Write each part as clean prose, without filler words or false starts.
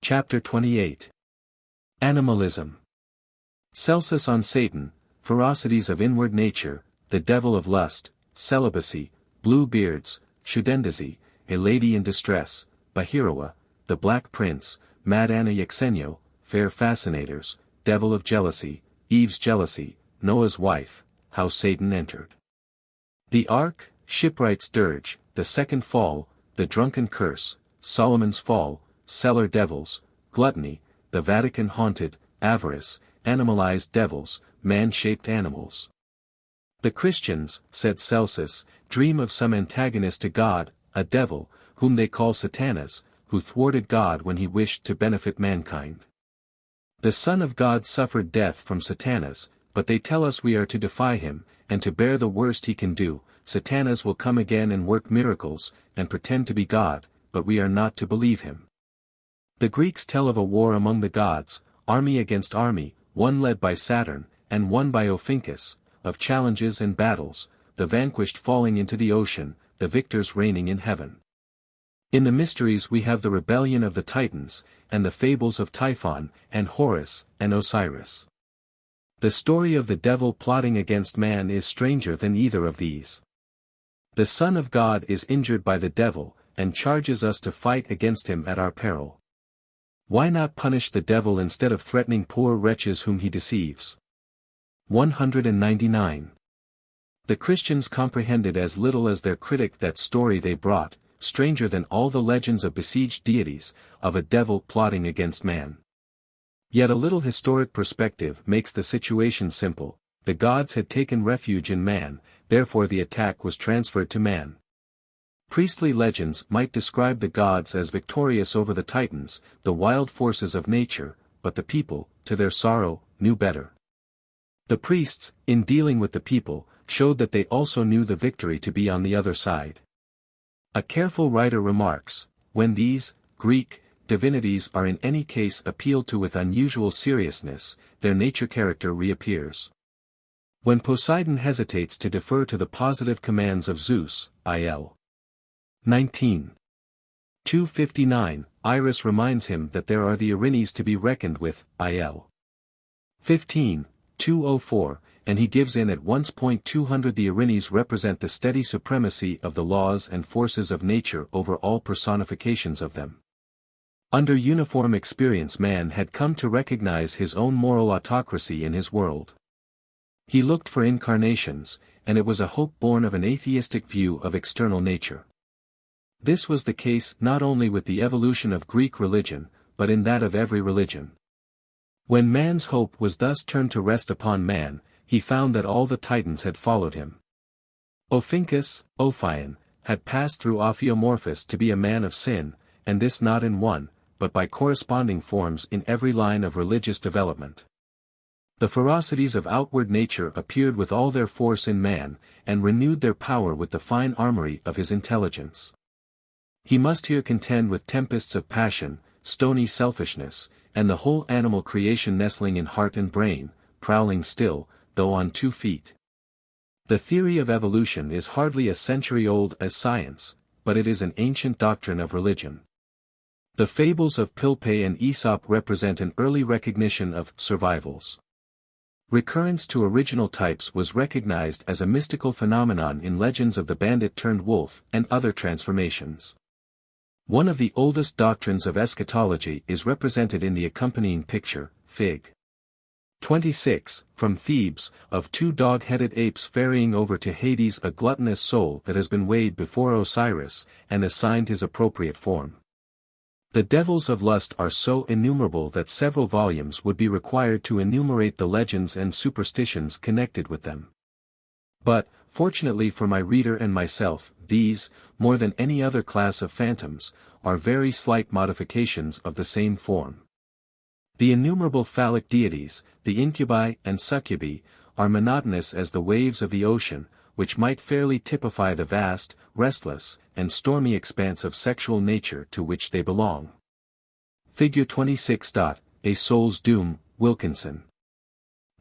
Chapter 28. Animalism. Celsus on Satan, ferocities of inward nature, the devil of lust, celibacy, blue beards, Shudendazi, a lady in distress, Bahirawa, the black prince, mad Anna Yaxenio, fair fascinators, devil of jealousy, Eve's jealousy, Noah's wife, how Satan entered. The ark, shipwright's dirge, the second fall, the drunken curse, Solomon's fall, cellar devils, gluttony, the Vatican haunted, avarice, animalized devils, man-shaped animals. The Christians, said Celsus, dream of some antagonist to God, a devil, whom they call Satanas, who thwarted God when he wished to benefit mankind. The Son of God suffered death from Satanas, but they tell us we are to defy him, and to bear the worst he can do. Satanas will come again and work miracles, and pretend to be God, but we are not to believe him. The Greeks tell of a war among the gods, army against army, one led by Saturn, and one by Ophiuchus, of challenges and battles, the vanquished falling into the ocean, the victors reigning in heaven. In the mysteries we have the rebellion of the Titans, and the fables of Typhon, and Horus, and Osiris. The story of the devil plotting against man is stranger than either of these. The Son of God is injured by the devil, and charges us to fight against him at our peril. Why not punish the devil instead of threatening poor wretches whom he deceives? 199. The Christians comprehended as little as their critic that story they brought, stranger than all the legends of besieged deities, of a devil plotting against man. Yet a little historic perspective makes the situation simple. The gods had taken refuge in man, therefore the attack was transferred to man. Priestly legends might describe the gods as victorious over the Titans, the wild forces of nature, but the people, to their sorrow, knew better. The priests, in dealing with the people, showed that they also knew the victory to be on the other side. A careful writer remarks, when these, Greek, divinities are in any case appealed to with unusual seriousness, their nature character reappears. When Poseidon hesitates to defer to the positive commands of Zeus, il. 19. 259, Iris reminds him that there are the Erinyes to be reckoned with, il. 15, 204, and he gives in at once. 200 The Erinyes represent the steady supremacy of the laws and forces of nature over all personifications of them. Under uniform experience man had come to recognize his own moral autocracy in his world. He looked for incarnations, and it was a hope born of an atheistic view of external nature. This was the case not only with the evolution of Greek religion, but in that of every religion. When man's hope was thus turned to rest upon man, he found that all the Titans had followed him. Ophiuchus, Ophion, had passed through Ophiomorphus to be a man of sin, and this not in one, but by corresponding forms in every line of religious development. The ferocities of outward nature appeared with all their force in man, and renewed their power with the fine armory of his intelligence. He must here contend with tempests of passion, stony selfishness, and the whole animal creation nestling in heart and brain, prowling still, though on 2 feet. The theory of evolution is hardly a century old as science, but it is an ancient doctrine of religion. The fables of Pilpay and Aesop represent an early recognition of survivals. Recurrence to original types was recognized as a mystical phenomenon in legends of the bandit-turned-wolf and other transformations. One of the oldest doctrines of eschatology is represented in the accompanying picture, Fig. 26, from Thebes, of 2 dog-headed apes ferrying over to Hades a gluttonous soul that has been weighed before Osiris, and assigned his appropriate form. The devils of lust are so innumerable that several volumes would be required to enumerate the legends and superstitions connected with them. But, fortunately for my reader and myself, these, more than any other class of phantoms, are very slight modifications of the same form. The innumerable phallic deities, the incubi and succubi, are monotonous as the waves of the ocean, which might fairly typify the vast, restless, and stormy expanse of sexual nature to which they belong. Figure 26. A Soul's Doom, Wilkinson.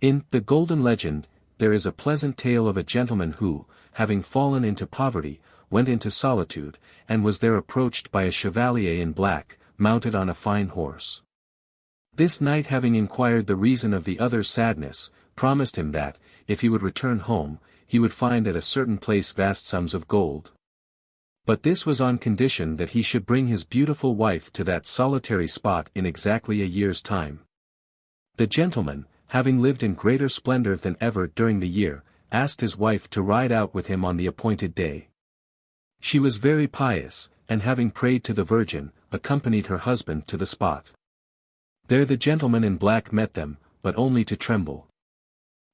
In The Golden Legend, there is a pleasant tale of a gentleman who, having fallen into poverty, went into solitude, and was there approached by a chevalier in black, mounted on a fine horse. This knight, having inquired the reason of the other's sadness, promised him that, if he would return home, he would find at a certain place vast sums of gold. But this was on condition that he should bring his beautiful wife to that solitary spot in exactly a year's time. The gentleman, having lived in greater splendor than ever during the year, asked his wife to ride out with him on the appointed day. She was very pious, and having prayed to the Virgin, accompanied her husband to the spot. There the gentleman in black met them, but only to tremble.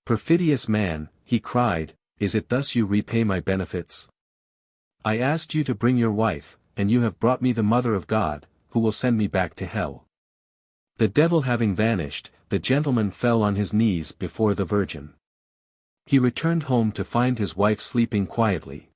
"Perfidious man," he cried, "is it thus you repay my benefits? I asked you to bring your wife, and you have brought me the Mother of God, who will send me back to hell." The devil having vanished, the gentleman fell on his knees before the Virgin. He returned home to find his wife sleeping quietly.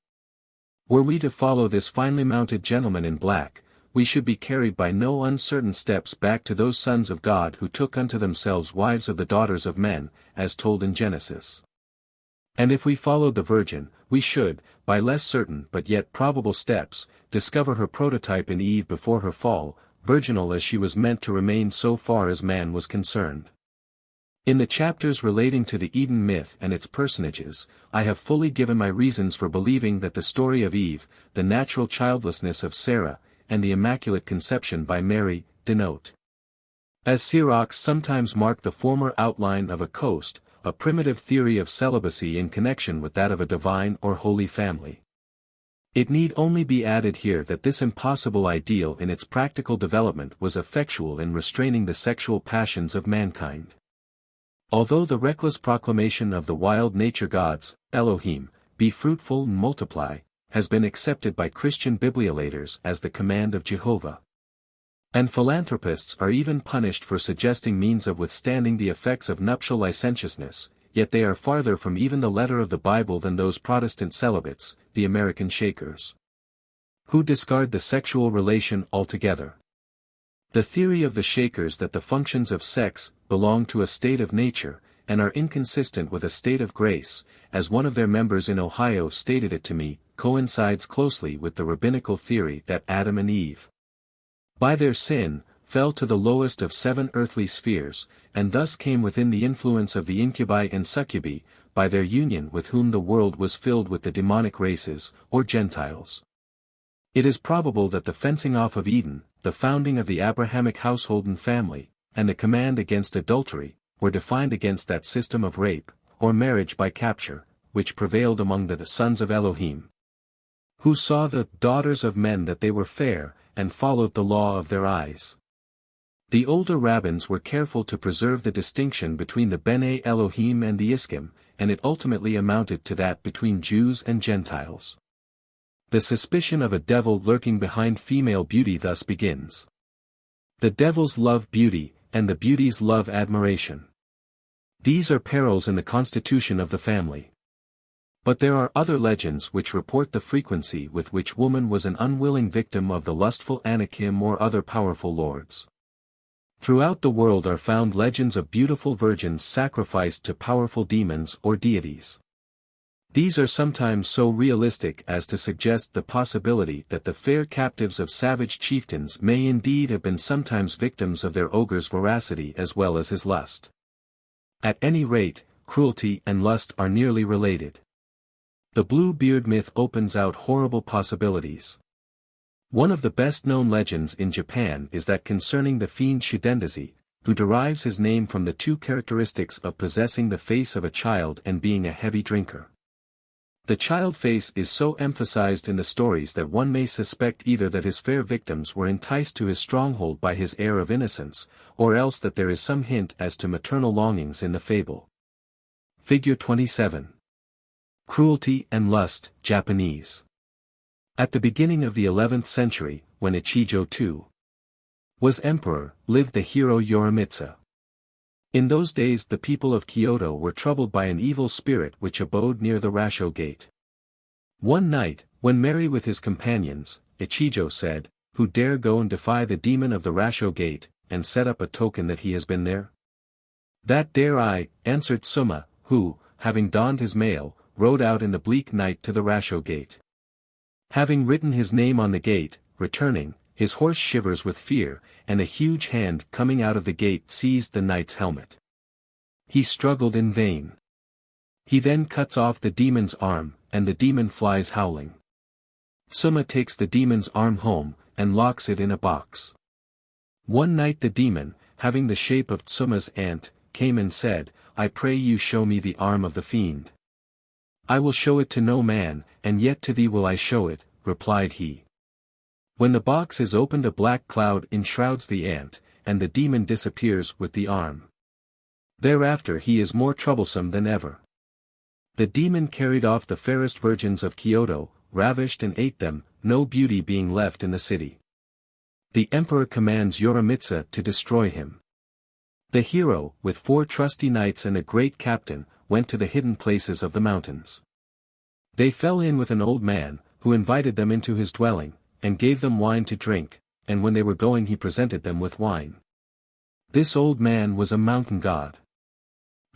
Were we to follow this finely mounted gentleman in black, we should be carried by no uncertain steps back to those sons of God who took unto themselves wives of the daughters of men, as told in Genesis. And if we followed the Virgin, we should, by less certain but yet probable steps, discover her prototype in Eve before her fall, virginal as she was meant to remain so far as man was concerned. In the chapters relating to the Eden myth and its personages, I have fully given my reasons for believing that the story of Eve, the natural childlessness of Sarah, and the Immaculate Conception by Mary, denote. As sirocs sometimes mark the former outline of a coast, a primitive theory of celibacy in connection with that of a divine or holy family. It need only be added here that this impossible ideal in its practical development was effectual in restraining the sexual passions of mankind. Although the reckless proclamation of the wild nature gods, Elohim, be fruitful and multiply, has been accepted by Christian bibliolators as the command of Jehovah. And philanthropists are even punished for suggesting means of withstanding the effects of nuptial licentiousness, yet they are farther from even the letter of the Bible than those Protestant celibates, the American Shakers, who discard the sexual relation altogether. The theory of the Shakers that the functions of sex belong to a state of nature, and are inconsistent with a state of grace, as one of their members in Ohio stated it to me, coincides closely with the rabbinical theory that Adam and Eve, by their sin, fell to the lowest of 7 earthly spheres, and thus came within the influence of the incubi and succubi, by their union with whom the world was filled with the demonic races, or Gentiles. It is probable that the fencing off of Eden, the founding of the Abrahamic household and family, and the command against adultery, were defined against that system of rape, or marriage by capture, which prevailed among the sons of Elohim, who saw the daughters of men that they were fair, and followed the law of their eyes. The older rabbins were careful to preserve the distinction between the Bene Elohim and the Iskim, and it ultimately amounted to that between Jews and Gentiles. The suspicion of a devil lurking behind female beauty thus begins. The devils love beauty, and the beauties love admiration. These are perils in the constitution of the family. But there are other legends which report the frequency with which woman was an unwilling victim of the lustful Anakim or other powerful lords. Throughout the world are found legends of beautiful virgins sacrificed to powerful demons or deities. These are sometimes so realistic as to suggest the possibility that the fair captives of savage chieftains may indeed have been sometimes victims of their ogre's voracity as well as his lust. At any rate, cruelty and lust are nearly related. The Blue Beard myth opens out horrible possibilities. One of the best-known legends in Japan is that concerning the fiend Shudendazi, who derives his name from the 2 characteristics of possessing the face of a child and being a heavy drinker. The child face is so emphasized in the stories that one may suspect either that his fair victims were enticed to his stronghold by his air of innocence, or else that there is some hint as to maternal longings in the fable. Figure 27. Cruelty and Lust, Japanese. At the beginning of the 11th century, when Ichijo II was emperor, lived the hero Yorimitsu. In those days the people of Kyoto were troubled by an evil spirit which abode near the Rasho Gate. One night, when merry with his companions, Ichijo said, "Who dare go and defy the demon of the Rasho Gate, and set up a token that he has been there?" "That dare I," answered Suma, who, having donned his mail, rode out in the bleak night to the Rasho Gate. Having written his name on the gate, returning, his horse shivers with fear, and a huge hand coming out of the gate seized the knight's helmet. He struggled in vain. He then cuts off the demon's arm, and the demon flies howling. Suma takes the demon's arm home, and locks it in a box. One night the demon, having the shape of Tsuma's aunt, came and said, "I pray you show me the arm of the fiend." "I will show it to no man, and yet to thee will I show it," replied he. When the box is opened, a black cloud enshrouds the aunt, and the demon disappears with the arm. Thereafter he is more troublesome than ever. The demon carried off the fairest virgins of Kyoto, ravished and ate them, no beauty being left in the city. The emperor commands Yoromitsu to destroy him. The hero, with 4 trusty knights and a great captain, went to the hidden places of the mountains. They fell in with an old man, who invited them into his dwelling, and gave them wine to drink, and when they were going he presented them with wine. This old man was a mountain god.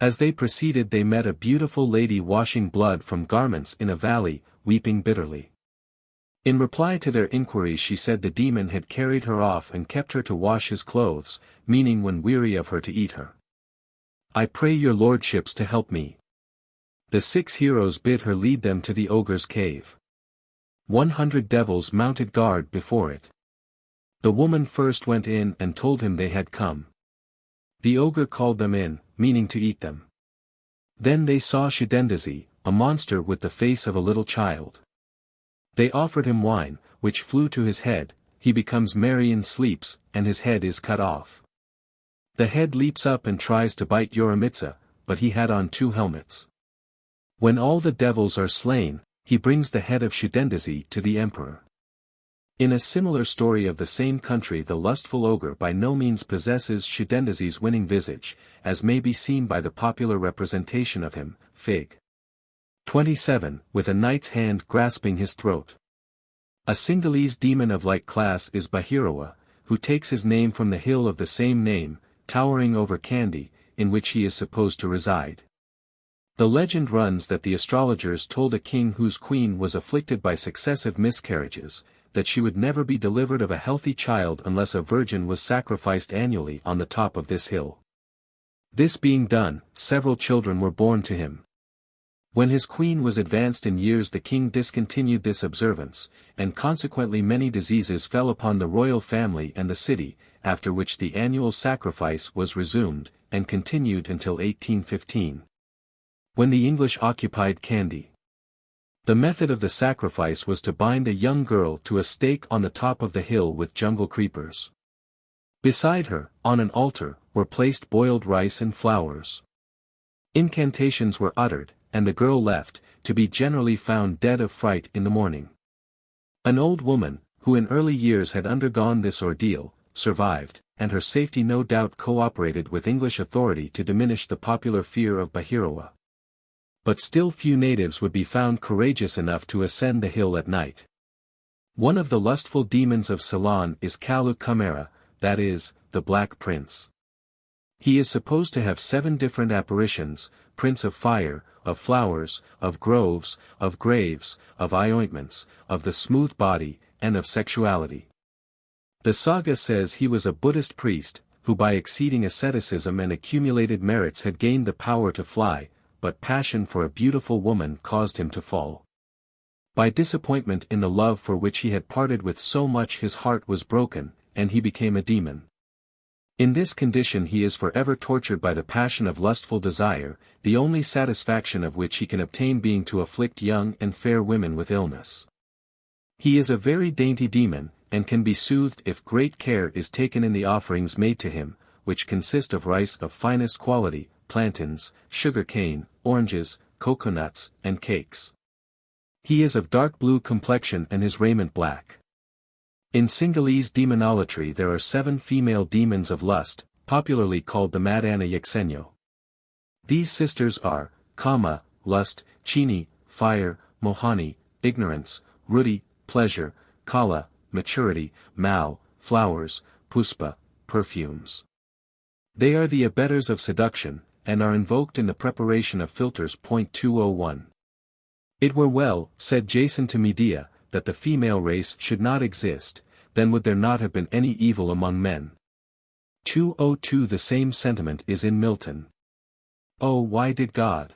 As they proceeded they met a beautiful lady washing blood from garments in a valley, weeping bitterly. In reply to their inquiries she said the demon had carried her off and kept her to wash his clothes, meaning when weary of her to eat her. "I pray your lordships to help me." The 6 heroes bid her lead them to the ogre's cave. 100 devils mounted guard before it. The woman first went in and told him they had come. The ogre called them in, meaning to eat them. Then they saw Shidendazi, a monster with the face of a little child. They offered him wine, which flew to his head, he becomes merry and sleeps, and his head is cut off. The head leaps up and tries to bite Yoromitsu, but he had on 2 helmets. When all the devils are slain, he brings the head of Shidendazi to the emperor. In a similar story of the same country the lustful ogre by no means possesses Shidendazi's winning visage, as may be seen by the popular representation of him, Fig. 27, with a knight's hand grasping his throat. A Sinhalese demon of like class is Bhairawa, who takes his name from the hill of the same name, towering over Kandy, in which he is supposed to reside. The legend runs that the astrologers told a king whose queen was afflicted by successive miscarriages, that she would never be delivered of a healthy child unless a virgin was sacrificed annually on the top of this hill. This being done, several children were born to him. When his queen was advanced in years the king discontinued this observance, and consequently many diseases fell upon the royal family and the city, after which the annual sacrifice was resumed, and continued until 1815. When the English occupied Kandy. The method of the sacrifice was to bind a young girl to a stake on the top of the hill with jungle creepers. Beside her, on an altar, were placed boiled rice and flowers. Incantations were uttered, and the girl left, to be generally found dead of fright in the morning. An old woman, who in early years had undergone this ordeal, survived, and her safety no doubt cooperated with English authority to diminish the popular fear of Bhairawa. But still few natives would be found courageous enough to ascend the hill at night. One of the lustful demons of Ceylon is Kalu Kumara, that is, the Black Prince. He is supposed to have 7 different apparitions, Prince of Fire, of Flowers, of Groves, of Graves, of Eye Ointments, of the Smooth Body, and of Sexuality. The saga says he was a Buddhist priest, who by exceeding asceticism and accumulated merits had gained the power to fly, but passion for a beautiful woman caused him to fall. By disappointment in the love for which he had parted with so much his heart was broken, and he became a demon. In this condition he is forever tortured by the passion of lustful desire, the only satisfaction of which he can obtain being to afflict young and fair women with illness. He is a very dainty demon, and can be soothed if great care is taken in the offerings made to him, which consist of rice of finest quality, plantains, sugar cane, oranges, coconuts, and cakes. He is of dark blue complexion and his raiment black. In Sinhalese demonolatry there are 7 female demons of lust, popularly called the Madana Yaksenyo. These sisters are, Kama, lust, Chini, fire, Mohani, ignorance, Rudi, pleasure, Kala, maturity, Mal, flowers, Puspa, perfumes. They are the abettors of seduction, and are invoked in the preparation of philters. 201. It were well, said Jason to Medea, that the female race should not exist, then would there not have been any evil among men. 202 The same sentiment is in Milton. Oh, why did God,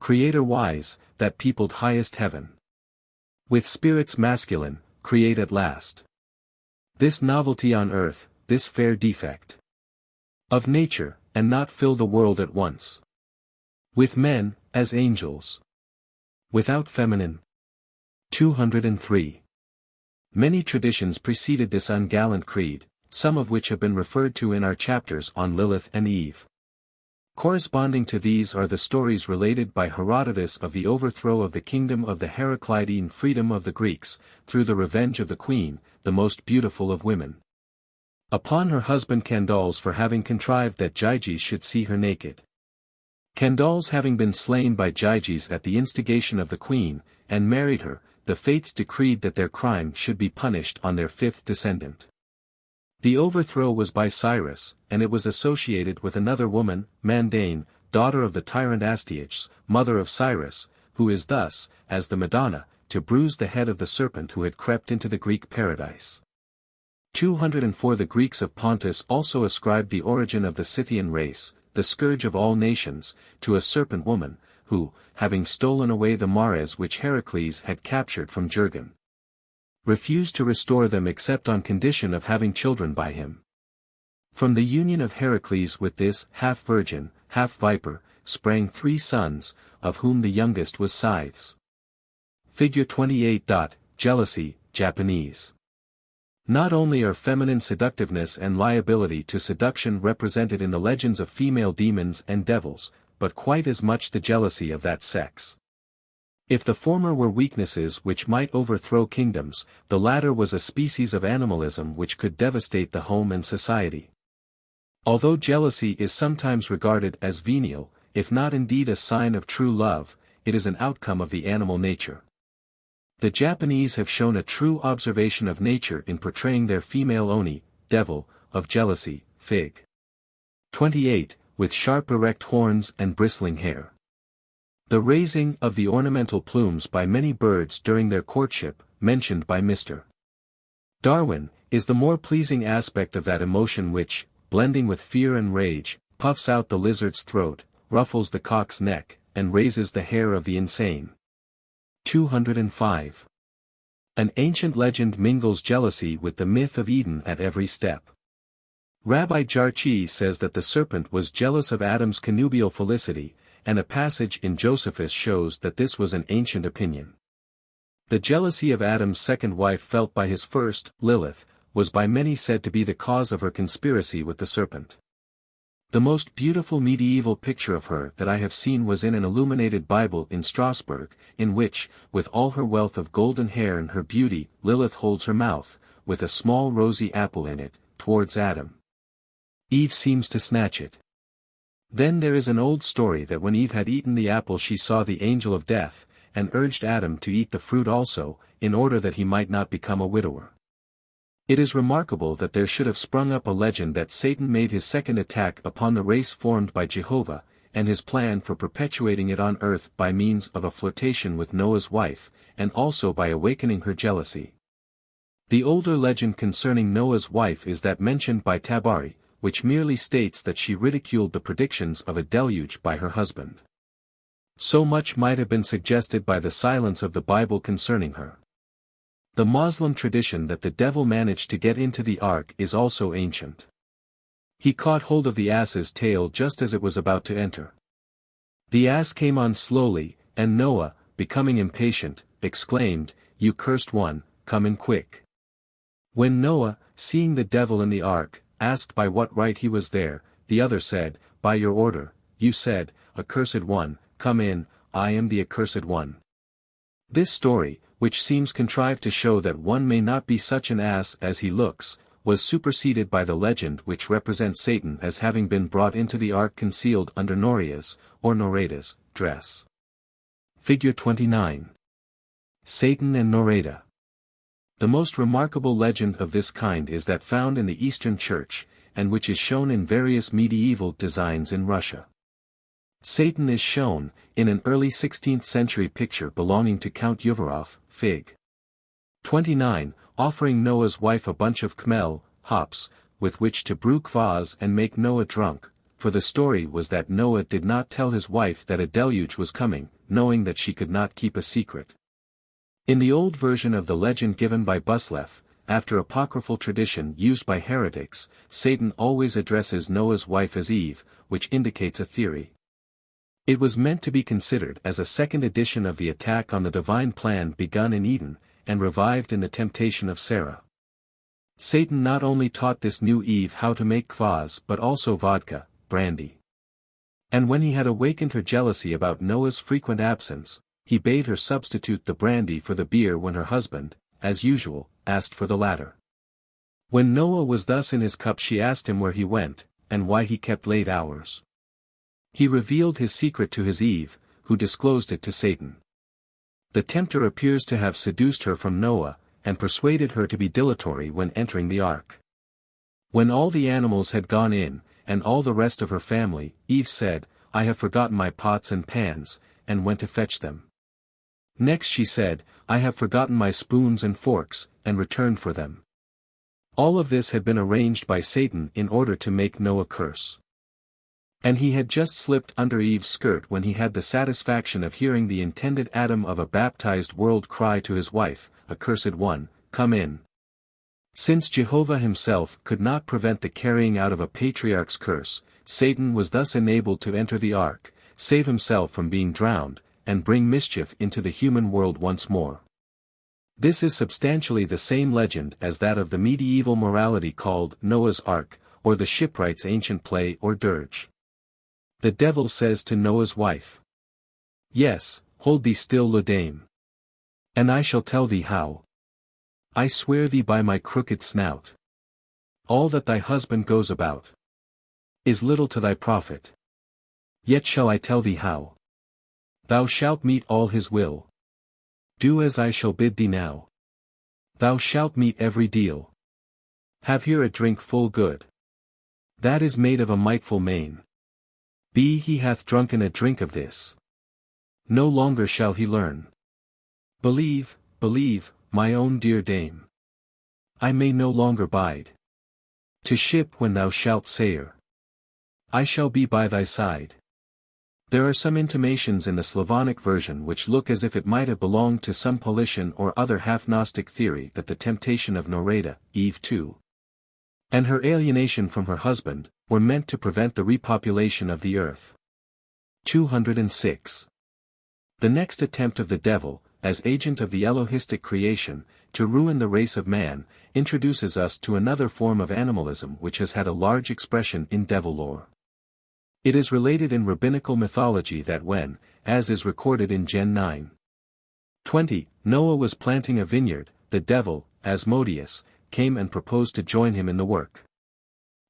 Creator wise, that peopled highest heaven, with spirits masculine, create at last this novelty on earth, this fair defect of nature, and not fill the world at once with men, as angels, without feminine? 203. Many traditions preceded this ungallant creed, some of which have been referred to in our chapters on Lilith and Eve. Corresponding to these are the stories related by Herodotus of the overthrow of the kingdom of the Heraclid and freedom of the Greeks, through the revenge of the queen, the most beautiful of women, upon her husband Candaules for having contrived that Gyges should see her naked. Candaules having been slain by Gyges at the instigation of the queen, and married her, the fates decreed that their crime should be punished on their fifth descendant. The overthrow was by Cyrus, and it was associated with another woman, Mandane, daughter of the tyrant Astyages, mother of Cyrus, who is thus, as the Madonna, to bruise the head of the serpent who had crept into the Greek paradise. 204 The Greeks of Pontus also ascribed the origin of the Scythian race, the scourge of all nations, to a serpent woman, who, having stolen away the mares which Heracles had captured from Jurgen, refused to restore them except on condition of having children by him. From the union of Heracles with this half-virgin, half-viper, sprang 3 sons, of whom the youngest was Scythes. Figure 28. Jealousy, Japanese. Not only are feminine seductiveness and liability to seduction represented in the legends of female demons and devils, but quite as much the jealousy of that sex. If the former were weaknesses which might overthrow kingdoms, the latter was a species of animalism which could devastate the home and society. Although jealousy is sometimes regarded as venial, if not indeed a sign of true love, it is an outcome of the animal nature. The Japanese have shown a true observation of nature in portraying their female oni, devil, of jealousy, Fig. 28, with sharp erect horns and bristling hair. The raising of the ornamental plumes by many birds during their courtship, mentioned by Mr. Darwin, is the more pleasing aspect of that emotion which, blending with fear and rage, puffs out the lizard's throat, ruffles the cock's neck, and raises the hair of the insane. 205. An ancient legend mingles jealousy with the myth of Eden at every step. Rabbi Jarchi says that the serpent was jealous of Adam's connubial felicity, and a passage in Josephus shows that this was an ancient opinion. The jealousy of Adam's second wife felt by his first, Lilith, was by many said to be the cause of her conspiracy with the serpent. The most beautiful medieval picture of her that I have seen was in an illuminated Bible in Strasbourg, in which, with all her wealth of golden hair and her beauty, Lilith holds her mouth, with a small rosy apple in it, towards Adam. Eve seems to snatch it. Then there is an old story that when Eve had eaten the apple she saw the angel of death, and urged Adam to eat the fruit also, in order that he might not become a widower. It is remarkable that there should have sprung up a legend that Satan made his second attack upon the race formed by Jehovah, and his plan for perpetuating it on earth by means of a flirtation with Noah's wife, and also by awakening her jealousy. The older legend concerning Noah's wife is that mentioned by Tabari, which merely states that she ridiculed the predictions of a deluge by her husband. So much might have been suggested by the silence of the Bible concerning her. The Muslim tradition that the devil managed to get into the ark is also ancient. He caught hold of the ass's tail just as it was about to enter. The ass came on slowly, and Noah, becoming impatient, exclaimed, "You cursed one, come in quick." When Noah, seeing the devil in the ark, asked by what right he was there, the other said, "By your order, you said, accursed one, come in, I am the accursed one." This story, which seems contrived to show that one may not be such an ass as he looks, was superseded by the legend which represents Satan as having been brought into the ark concealed under Noria's, or Noreda's, dress. Figure 29. Satan and Noreda. The most remarkable legend of this kind is that found in the Eastern Church, and which is shown in various medieval designs in Russia. Satan is shown, in an early 16th century picture belonging to Count Uvarov, Fig. 29, offering Noah's wife a bunch of kmel, hops, with which to brew kvass and make Noah drunk, for the story was that Noah did not tell his wife that a deluge was coming, knowing that she could not keep a secret. In the old version of the legend given by Busleff, after apocryphal tradition used by heretics, Satan always addresses Noah's wife as Eve, which indicates a theory. It was meant to be considered as a second edition of the attack on the divine plan begun in Eden, and revived in the temptation of Sarah. Satan not only taught this new Eve how to make kvass but also vodka, brandy. And when he had awakened her jealousy about Noah's frequent absence, he bade her substitute the brandy for the beer when her husband, as usual, asked for the latter. When Noah was thus in his cup she asked him where he went, and why he kept late hours. He revealed his secret to his Eve, who disclosed it to Satan. The tempter appears to have seduced her from Noah, and persuaded her to be dilatory when entering the ark. When all the animals had gone in, and all the rest of her family, Eve said, "I have forgotten my pots and pans," and went to fetch them. Next she said, "I have forgotten my spoons and forks," and returned for them. All of this had been arranged by Satan in order to make Noah curse. And he had just slipped under Eve's skirt when he had the satisfaction of hearing the intended Adam of a baptized world cry to his wife, "Accursed one, come in." Since Jehovah himself could not prevent the carrying out of a patriarch's curse, Satan was thus enabled to enter the ark, save himself from being drowned, and bring mischief into the human world once more. This is substantially the same legend as that of the medieval morality called Noah's Ark, or the shipwright's ancient play or dirge. The devil says to Noah's wife, "Yes, hold thee still, le dame. And I shall tell thee how. I swear thee by my crooked snout. All that thy husband goes about is little to thy profit. Yet shall I tell thee how. Thou shalt meet all his will. Do as I shall bid thee now. Thou shalt meet every deal. Have here a drink full good. That is made of a mightful main. Be he hath drunken a drink of this. No longer shall he learn. Believe, believe, my own dear dame. I may no longer bide to ship when thou shalt sail. I shall be by thy side." There are some intimations in the Slavonic version which look as if it might have belonged to some Paulician or other half-Gnostic theory that the temptation of Noreda, Eve 2, and her alienation from her husband, were meant to prevent the repopulation of the earth. 206. The next attempt of the devil, as agent of the Elohistic creation, to ruin the race of man, introduces us to another form of animalism which has had a large expression in devil-lore. It is related in rabbinical mythology that when, as is recorded in Gen 9:20, Noah was planting a vineyard, the devil, Asmodeus, came and proposed to join him in the work.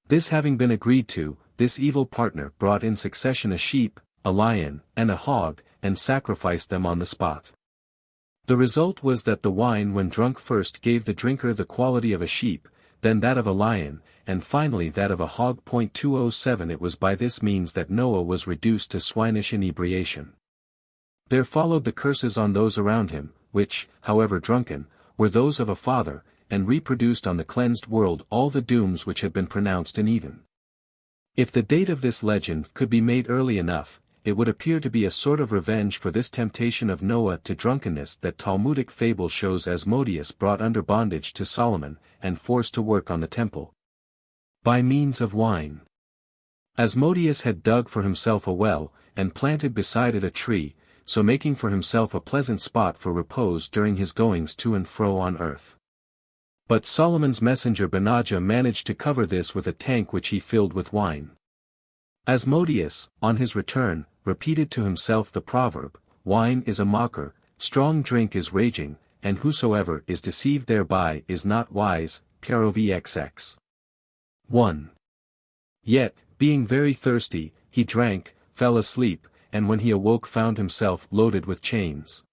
This having been agreed to, this evil partner brought in succession a sheep, a lion, and a hog, and sacrificed them on the spot. The result was that the wine when drunk first gave the drinker the quality of a sheep, then that of a lion, and finally that of a hog. 207 It was by this means that Noah was reduced to swinish inebriation. There followed the curses on those around him, which, however drunken, were those of a father, and reproduced on the cleansed world all the dooms which had been pronounced in Eden. If the date of this legend could be made early enough, it would appear to be a sort of revenge for this temptation of Noah to drunkenness that Talmudic fable shows Asmodeus brought under bondage to Solomon, and forced to work on the temple by means of wine. Asmodeus had dug for himself a well, and planted beside it a tree, so making for himself a pleasant spot for repose during his goings to and fro on earth. But Solomon's messenger Benajah managed to cover this with a tank which he filled with wine. Asmodeus, on his return, repeated to himself the proverb, "Wine is a mocker, strong drink is raging, and whosoever is deceived thereby is not wise." Karovxx 1. Yet, being very thirsty, he drank, fell asleep, and when he awoke found himself loaded with chains.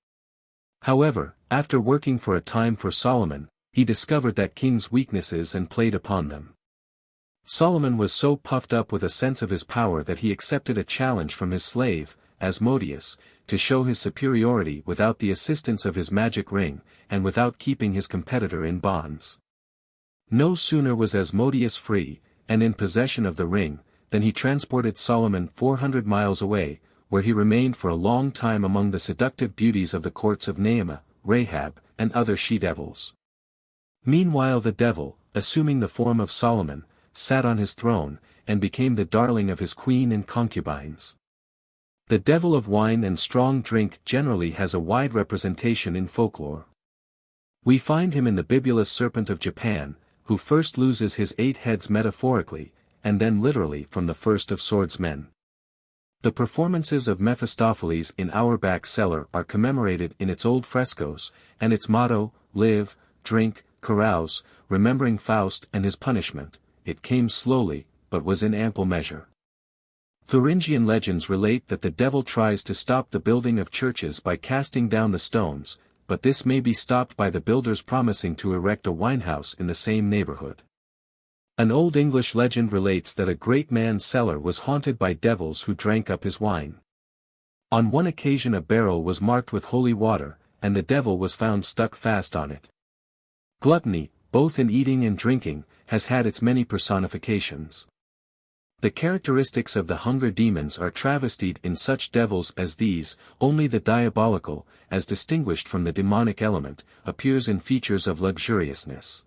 However, after working for a time for Solomon, he discovered that king's weaknesses and played upon them. Solomon was so puffed up with a sense of his power that he accepted a challenge from his slave, Asmodeus, to show his superiority without the assistance of his magic ring, and without keeping his competitor in bonds. No sooner was Asmodeus free, and in possession of the ring, than he transported Solomon 400 miles away, where he remained for a long time among the seductive beauties of the courts of Naamah, Rahab, and other she-devils. Meanwhile the devil, assuming the form of Solomon, sat on his throne, and became the darling of his queen and concubines. The devil of wine and strong drink generally has a wide representation in folklore. We find him in the bibulous serpent of Japan, who first loses his 8 heads metaphorically, and then literally from the first of swordsmen. The performances of Mephistopheles in Auerbach's cellar are commemorated in its old frescoes, and its motto, live, drink, carouse, remembering Faust and his punishment, it came slowly, but was in ample measure. Thuringian legends relate that the devil tries to stop the building of churches by casting down the stones, but this may be stopped by the builders promising to erect a winehouse in the same neighborhood. An Old English legend relates that a great man's cellar was haunted by devils who drank up his wine. On one occasion a barrel was marked with holy water, and the devil was found stuck fast on it. Gluttony, both in eating and drinking, has had its many personifications. The characteristics of the hunger demons are travestied in such devils as these, only the diabolical, as distinguished from the demonic element, appears in features of luxuriousness.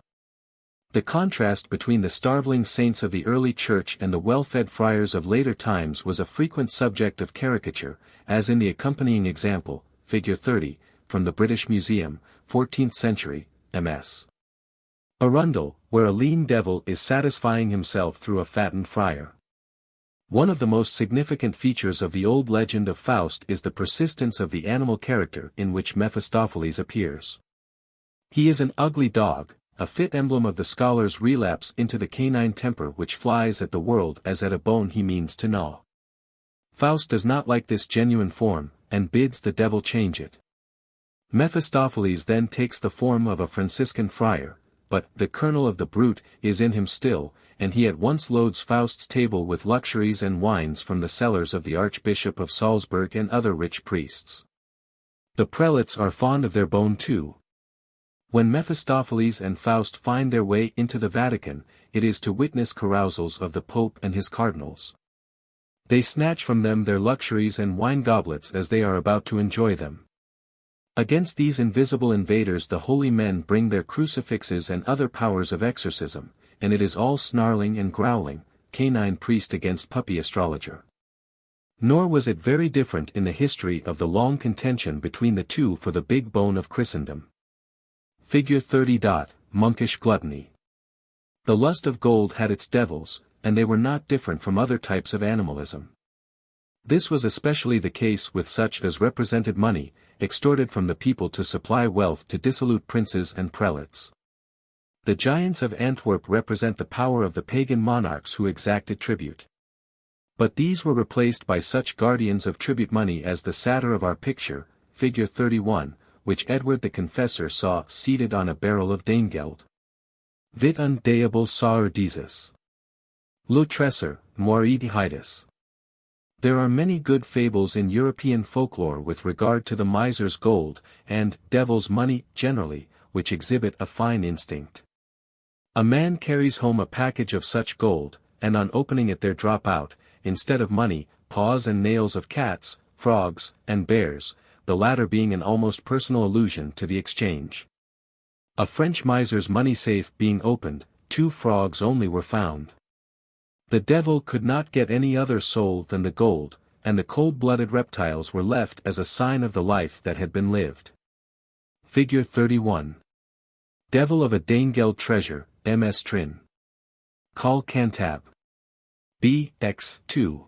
The contrast between the starveling saints of the early church and the well-fed friars of later times was a frequent subject of caricature, as in the accompanying example, figure 30, from the British Museum, 14th century, MS. Arundel, where a lean devil is satisfying himself through a fattened friar. One of the most significant features of the old legend of Faust is the persistence of the animal character in which Mephistopheles appears. He is an ugly dog, a fit emblem of the scholar's relapse into the canine temper which flies at the world as at a bone he means to gnaw. Faust does not like this genuine form, and bids the devil change it. Mephistopheles then takes the form of a Franciscan friar, but the kernel of the brute is in him still, and he at once loads Faust's table with luxuries and wines from the cellars of the Archbishop of Salzburg and other rich priests. The prelates are fond of their bone too. When Mephistopheles and Faust find their way into the Vatican, it is to witness carousals of the Pope and his cardinals. They snatch from them their luxuries and wine goblets as they are about to enjoy them. Against these invisible invaders the holy men bring their crucifixes and other powers of exorcism, and it is all snarling and growling, canine priest against puppy astrologer. Nor was it very different in the history of the long contention between the two for the big bone of Christendom. Figure 30. Monkish gluttony. The lust of gold had its devils, and they were not different from other types of animalism. This was especially the case with such as represented money, extorted from the people to supply wealth to dissolute princes and prelates. The giants of Antwerp represent the power of the pagan monarchs who exacted tribute. But these were replaced by such guardians of tribute money as the satyr of our picture, figure 31, which Edward the Confessor saw seated on a barrel of Danegeld. Vit un diable sauer dieses. Le Tresor, Moiridihitis. There are many good fables in European folklore with regard to the miser's gold, and devil's money generally, which exhibit a fine instinct. A man carries home a package of such gold, and on opening it there drop out, instead of money, paws and nails of cats, frogs, and bears, the latter being an almost personal allusion to the exchange. A French miser's money safe being opened, 2 frogs only were found. The devil could not get any other soul than the gold, and the cold-blooded reptiles were left as a sign of the life that had been lived. Figure 31. Devil of a Danegeld treasure, MS Trin. Call Cantab. B. X. 2.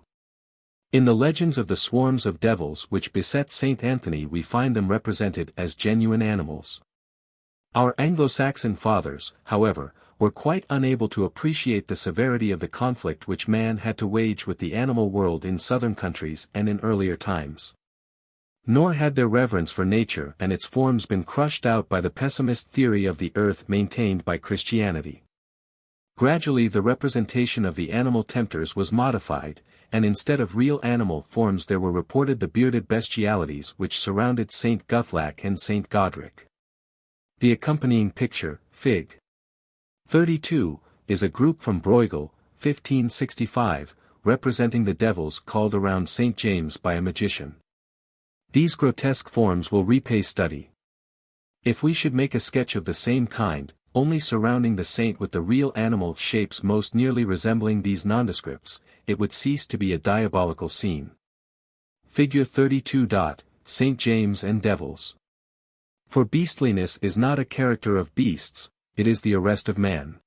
In the legends of the swarms of devils which beset Saint Anthony we find them represented as genuine animals. Our Anglo-Saxon fathers, however, were quite unable to appreciate the severity of the conflict which man had to wage with the animal world in southern countries and in earlier times. Nor had their reverence for nature and its forms been crushed out by the pessimist theory of the earth maintained by Christianity. Gradually the representation of the animal tempters was modified, and instead of real animal forms there were reported the bearded bestialities which surrounded Saint Guthlac and Saint Godric. The accompanying picture, Fig. 32, is a group from Bruegel, 1565, representing the devils called around St. James by a magician. These grotesque forms will repay study. If we should make a sketch of the same kind, only surrounding the saint with the real animal shapes most nearly resembling these nondescripts, it would cease to be a diabolical scene. Figure 32. St. James and Devils. For beastliness is not a character of beasts, it is the arrest of man.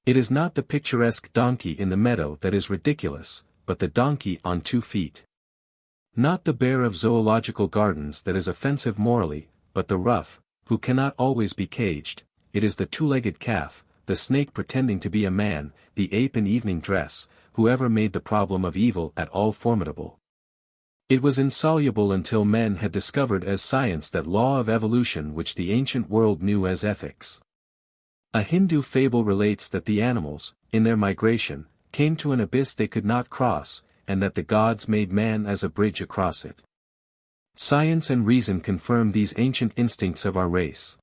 It is not the picturesque donkey in the meadow that is ridiculous, but the donkey on 2 feet. Not the bear of zoological gardens that is offensive morally, but the rough, who cannot always be caged. It is the 2-legged calf, the snake pretending to be a man, the ape in evening dress, whoever made the problem of evil at all formidable. It was insoluble until men had discovered as science that law of evolution which the ancient world knew as ethics. A Hindu fable relates that the animals, in their migration, came to an abyss they could not cross, and that the gods made man as a bridge across it. Science and reason confirm these ancient instincts of our race.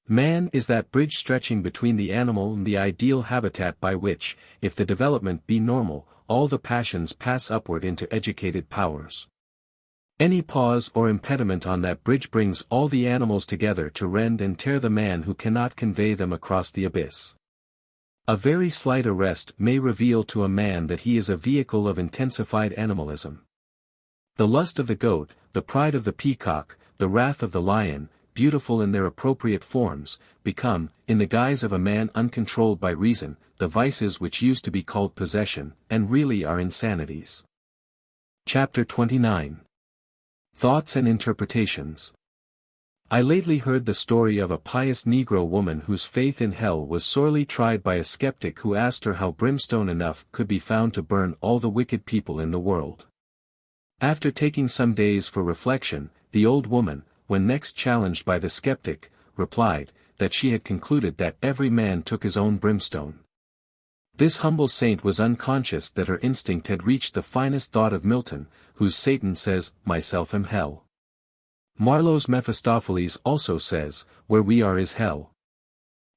Man is that bridge stretching between the animal and the ideal habitat by which, if the development be normal, all the passions pass upward into educated powers. Any pause or impediment on that bridge brings all the animals together to rend and tear the man who cannot convey them across the abyss. A very slight arrest may reveal to a man that he is a vehicle of intensified animalism. The lust of the goat, the pride of the peacock, the wrath of the lion, beautiful in their appropriate forms, become, in the guise of a man uncontrolled by reason, the vices which used to be called possession, and really are insanities. Chapter 29. Thoughts and Interpretations. I lately heard the story of a pious Negro woman whose faith in hell was sorely tried by a skeptic who asked her how brimstone enough could be found to burn all the wicked people in the world. After taking some days for reflection, the old woman, when next challenged by the skeptic, replied, that she had concluded that every man took his own brimstone. This humble saint was unconscious that her instinct had reached the finest thought of Milton, whose Satan says, "Myself am hell." Marlowe's Mephistopheles also says, "Where we are is hell."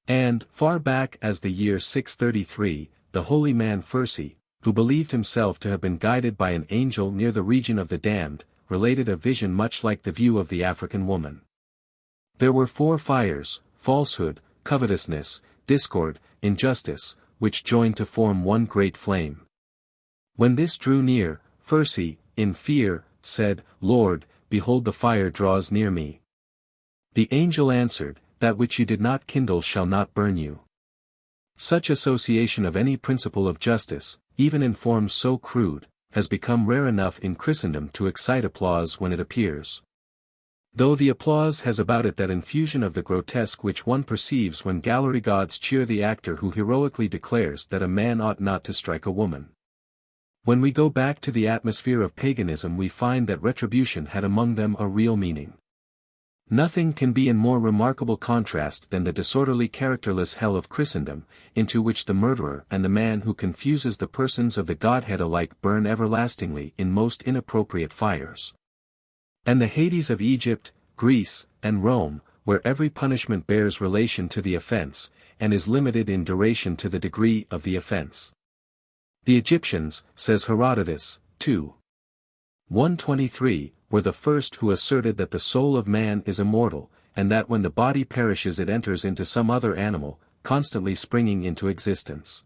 And, far back as the year 633, the holy man Fursey, who believed himself to have been guided by an angel near the region of the damned, related a vision much like the view of the African woman. There were 4 fires, falsehood, covetousness, discord, injustice, which joined to form one great flame. When this drew near, Fursey, in fear, said, "Lord, behold the fire draws near me." The angel answered, "That which you did not kindle shall not burn you." Such association of any principle of justice, even in forms so crude, has become rare enough in Christendom to excite applause when it appears. Though the applause has about it that infusion of the grotesque which one perceives when gallery gods cheer the actor who heroically declares that a man ought not to strike a woman. When we go back to the atmosphere of paganism we find that retribution had among them a real meaning. Nothing can be in more remarkable contrast than the disorderly characterless hell of Christendom, into which the murderer and the man who confuses the persons of the Godhead alike burn everlastingly in most inappropriate fires. And the Hades of Egypt, Greece, and Rome, where every punishment bears relation to the offense, and is limited in duration to the degree of the offense. The Egyptians, says Herodotus, 2:123, were the first who asserted that the soul of man is immortal, and that when the body perishes it enters into some other animal, constantly springing into existence.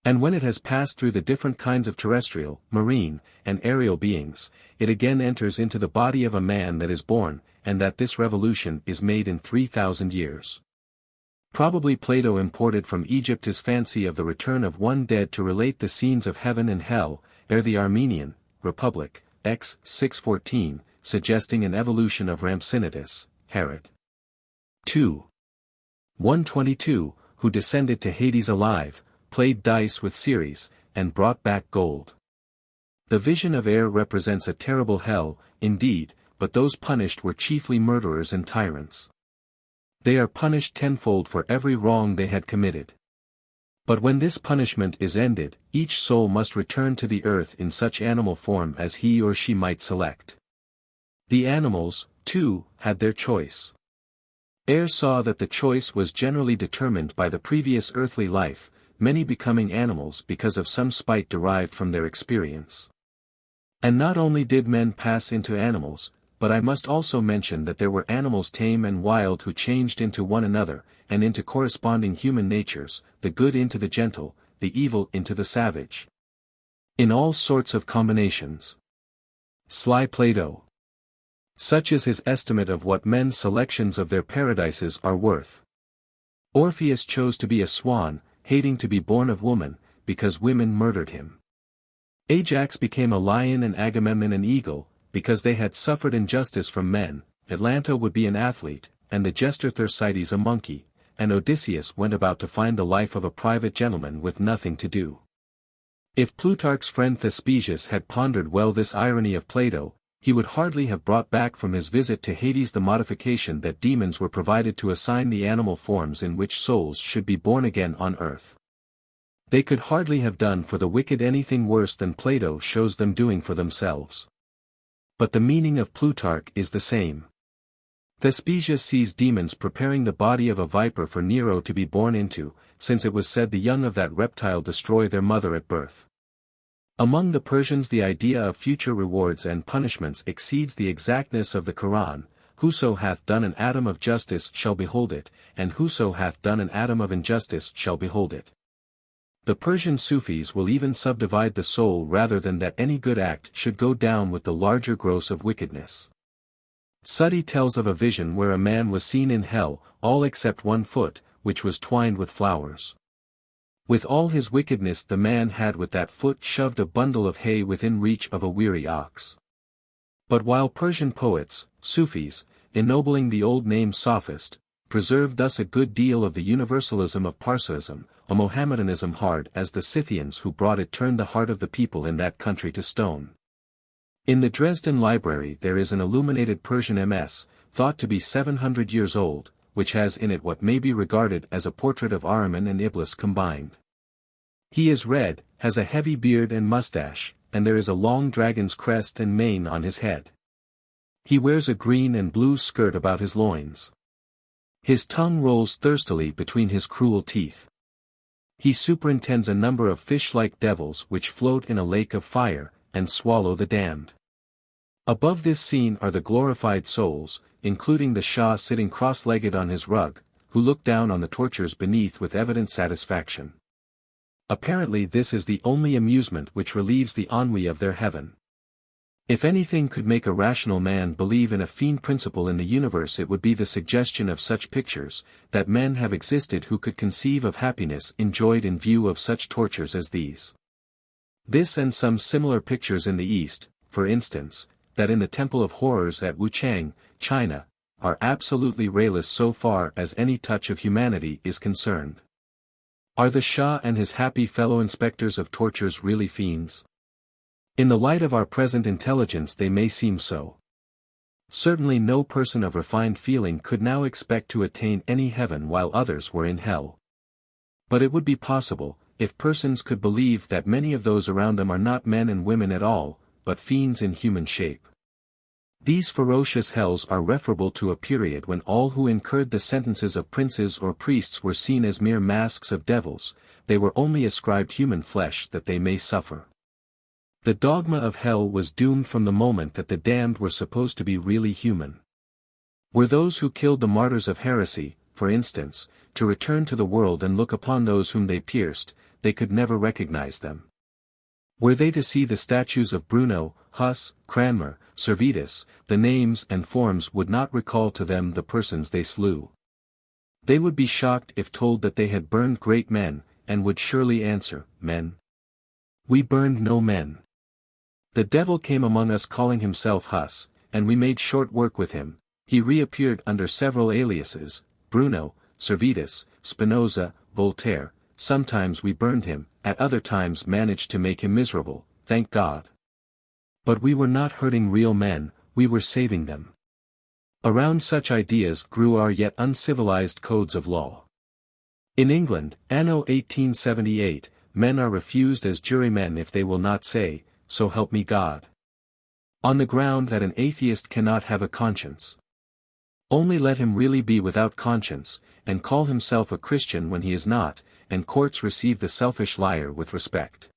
And when it has passed through the different kinds of terrestrial, marine, and aerial beings, it again enters into the body of a man that is born, and that this revolution is made in 3,000 years. Probably Plato imported from Egypt his fancy of the return of one dead to relate the scenes of heaven and hell, ere the Armenian, Republic, X. 614, suggesting an evolution of Rhampsinitus, Herod. 2:122, who descended to Hades alive, played dice with Ceres, and brought back gold. The vision of air represents a terrible hell, indeed, but those punished were chiefly murderers and tyrants. They are punished tenfold for every wrong they had committed. But when this punishment is ended, each soul must return to the earth in such animal form as he or she might select. The animals, too, had their choice. Ere saw that the choice was generally determined by the previous earthly life, many becoming animals because of some spite derived from their experience. And not only did men pass into animals, but I must also mention that there were animals tame and wild who changed into one another, and into corresponding human natures, the good into the gentle, the evil into the savage. In all sorts of combinations. Sly Plato. Such is his estimate of what men's selections of their paradises are worth. Orpheus chose to be a swan, hating to be born of woman, because women murdered him. Ajax became a lion and Agamemnon an eagle, because they had suffered injustice from men. Atalanta would be an athlete, and the jester Thersites a monkey, and Odysseus went about to find the life of a private gentleman with nothing to do. If Plutarch's friend Thespesius had pondered well this irony of Plato, he would hardly have brought back from his visit to Hades the modification that demons were provided to assign the animal forms in which souls should be born again on earth. They could hardly have done for the wicked anything worse than Plato shows them doing for themselves. But the meaning of Plutarch is the same. Thespesius sees demons preparing the body of a viper for Nero to be born into, since it was said the young of that reptile destroy their mother at birth. Among the Persians the idea of future rewards and punishments exceeds the exactness of the Quran. Whoso hath done an atom of justice shall behold it, and whoso hath done an atom of injustice shall behold it. The Persian Sufis will even subdivide the soul rather than that any good act should go down with the larger gross of wickedness. Sudi tells of a vision where a man was seen in hell, all except one foot, which was twined with flowers. With all his wickedness the man had with that foot shoved a bundle of hay within reach of a weary ox. But while Persian poets, Sufis, ennobling the old name sophist, preserved thus a good deal of the universalism of Parsaism, a Mohammedanism hard as the Scythians who brought it turned the heart of the people in that country to stone. In the Dresden Library there is an illuminated Persian MS, thought to be 700 years old, which has in it what may be regarded as a portrait of Ahriman and Iblis combined. He is red, has a heavy beard and mustache, and there is a long dragon's crest and mane on his head. He wears a green and blue skirt about his loins. His tongue rolls thirstily between his cruel teeth. He superintends a number of fish-like devils which float in a lake of fire, and swallow the damned. Above this scene are the glorified souls, including the Shah sitting cross-legged on his rug, who look down on the tortures beneath with evident satisfaction. Apparently this is the only amusement which relieves the ennui of their heaven. If anything could make a rational man believe in a fiend principle in the universe it would be the suggestion of such pictures, that men have existed who could conceive of happiness enjoyed in view of such tortures as these. This and some similar pictures in the East, for instance, that in the Temple of Horrors at Wuchang, China, are absolutely rayless so far as any touch of humanity is concerned. Are the Shah and his happy fellow inspectors of tortures really fiends? In the light of our present intelligence they may seem so. Certainly no person of refined feeling could now expect to attain any heaven while others were in hell. But it would be possible, if persons could believe that many of those around them are not men and women at all, but fiends in human shape. These ferocious hells are referable to a period when all who incurred the sentences of princes or priests were seen as mere masks of devils, they were only ascribed human flesh that they may suffer. The dogma of hell was doomed from the moment that the damned were supposed to be really human. Were those who killed the martyrs of heresy, for instance, to return to the world and look upon those whom they pierced, they could never recognize them. Were they to see the statues of Bruno, Huss, Cranmer, Servetus, the names and forms would not recall to them the persons they slew. They would be shocked if told that they had burned great men, and would surely answer, Men? We burned no men. The devil came among us calling himself Huss, and we made short work with him. He reappeared under several aliases, Bruno, Servetus, Spinoza, Voltaire. Sometimes we burned him, at other times managed to make him miserable, thank God. But we were not hurting real men, we were saving them. Around such ideas grew our yet uncivilized codes of law. In England, anno 1878, men are refused as jurymen if they will not say, "So help me God," on the ground that an atheist cannot have a conscience. Only let him really be without conscience, and call himself a Christian when he is not, and courts receive the selfish liar with respect.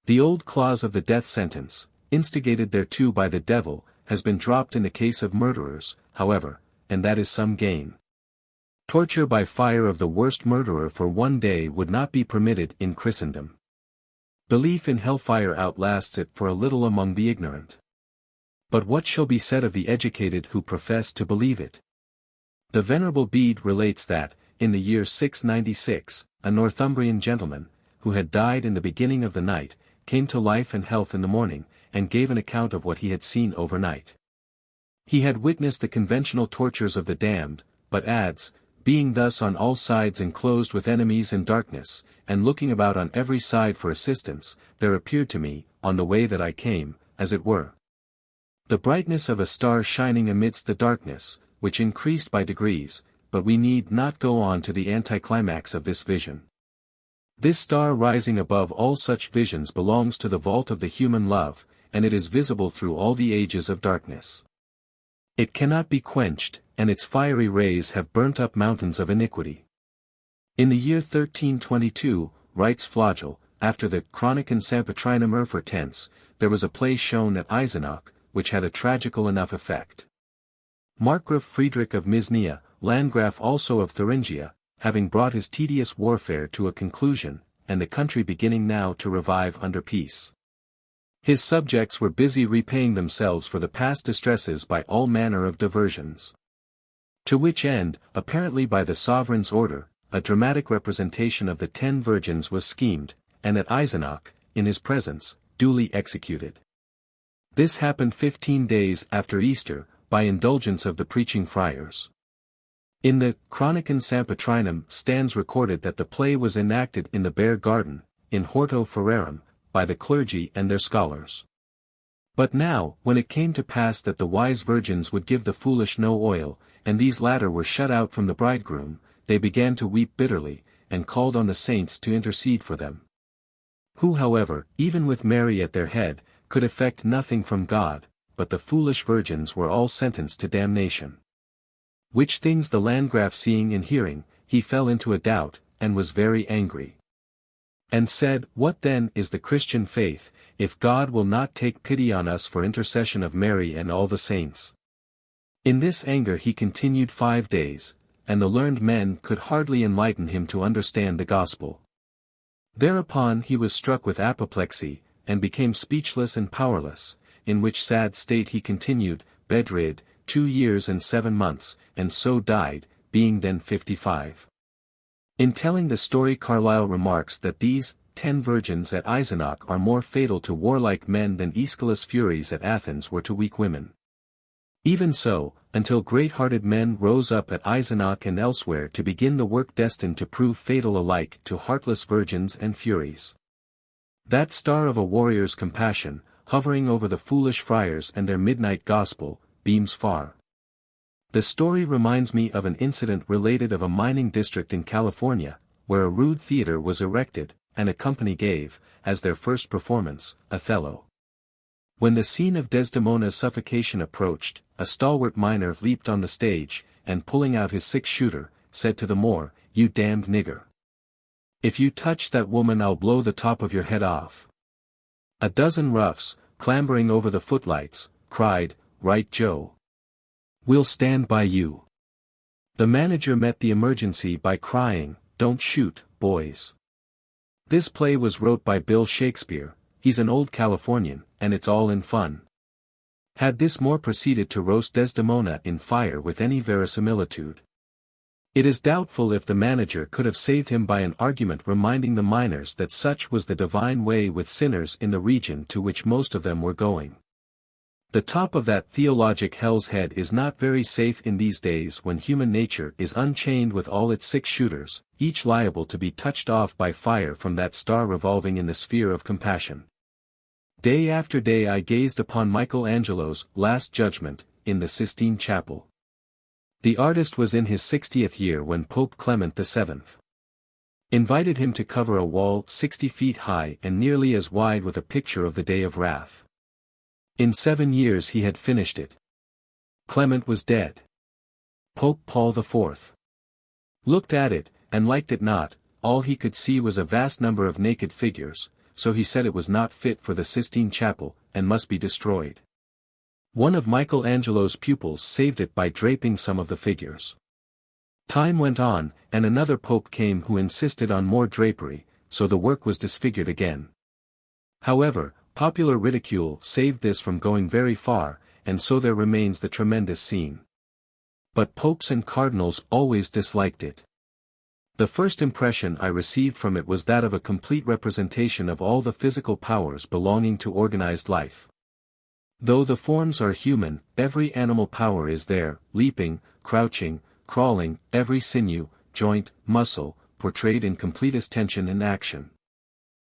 The old clause of the death sentence, instigated thereto by the devil, has been dropped in the case of murderers, however, and that is some gain. Torture by fire of the worst murderer for one day would not be permitted in Christendom. Belief in hellfire outlasts it for a little among the ignorant. But what shall be said of the educated who profess to believe it? The Venerable Bede relates that, in the year 696, a Northumbrian gentleman, who had died in the beginning of the night, came to life and health in the morning, and gave an account of what he had seen overnight. He had witnessed the conventional tortures of the damned, but adds, being thus on all sides enclosed with enemies and darkness, and looking about on every side for assistance, there appeared to me, on the way that I came, as it were, the brightness of a star shining amidst the darkness, which increased by degrees, but we need not go on to the anticlimax of this vision. This star rising above all such visions belongs to the vault of the human love, and it is visible through all the ages of darkness. It cannot be quenched, and its fiery rays have burnt up mountains of iniquity. In the year 1322, writes Flagel, after the Chroniken Sampetrinum Erfer tense, there was a play shown at Eisenach, which had a tragical enough effect. Markgraf Friedrich of Misnia, Landgraf also of Thuringia, having brought his tedious warfare to a conclusion, and the country beginning now to revive under peace. His subjects were busy repaying themselves for the past distresses by all manner of diversions. To which end, apparently by the sovereign's order, a dramatic representation of the 10 virgins was schemed, and at Eisenach, in his presence, duly executed. This happened 15 days after Easter, by indulgence of the preaching friars. In the Chroniken Sampetrinum stands recorded that the play was enacted in the Bear Garden, in Horto Ferrarum, by the clergy and their scholars. But now, when it came to pass that the wise virgins would give the foolish no oil, and these latter were shut out from the bridegroom, they began to weep bitterly, and called on the saints to intercede for them. Who however, even with Mary at their head, could effect nothing from God, but the foolish virgins were all sentenced to damnation. Which things the Landgraf seeing and hearing, he fell into a doubt, and was very angry. And said, what then is the Christian faith, if God will not take pity on us for intercession of Mary and all the saints? In this anger he continued 5 days, and the learned men could hardly enlighten him to understand the gospel. Thereupon he was struck with apoplexy, and became speechless and powerless, in which sad state he continued, bedrid, 2 years and 7 months, and so died, being then 55. In telling the story Carlyle remarks that these 10 virgins at Eisenach are more fatal to warlike men than Aeschylus' Furies at Athens were to weak women. Even so, until great-hearted men rose up at Eisenach and elsewhere to begin the work destined to prove fatal alike to heartless virgins and furies. That star of a warrior's compassion, hovering over the foolish friars and their midnight gospel, beams far. The story reminds me of an incident related of a mining district in California, where a rude theater was erected, and a company gave, as their first performance, Othello. When the scene of Desdemona's suffocation approached, a stalwart miner leaped on the stage, and pulling out his 6-shooter, said to the Moor, "You damned nigger! If you touch that woman I'll blow the top of your head off." A dozen roughs, clambering over the footlights, cried, "Right, Joe! We'll stand by you." The manager met the emergency by crying, "Don't shoot, boys." This play was wrote by Bill Shakespeare, he's an old Californian, and it's all in fun. Had this Moor proceeded to roast Desdemona in fire with any verisimilitude? It is doubtful if the manager could have saved him by an argument reminding the miners that such was the divine way with sinners in the region to which most of them were going. The top of that theologic hell's head is not very safe in these days when human nature is unchained with all its 6-shooters, each liable to be touched off by fire from that star revolving in the sphere of compassion. Day after day I gazed upon Michelangelo's Last Judgment, in the Sistine Chapel. The artist was in his 60th year when Pope Clement VII Invited him to cover a wall 60 feet high and nearly as wide with a picture of the day of wrath. In 7 years he had finished it. Clement was dead. Pope Paul IV looked at it, and liked it not. All he could see was a vast number of naked figures, so he said it was not fit for the Sistine Chapel, and must be destroyed. One of Michelangelo's pupils saved it by draping some of the figures. Time went on, and another pope came who insisted on more drapery, so the work was disfigured again. However, popular ridicule saved this from going very far, and so there remains the tremendous scene. But popes and cardinals always disliked it. The first impression I received from it was that of a complete representation of all the physical powers belonging to organized life. Though the forms are human, every animal power is there, leaping, crouching, crawling, every sinew, joint, muscle, portrayed in completest tension and action.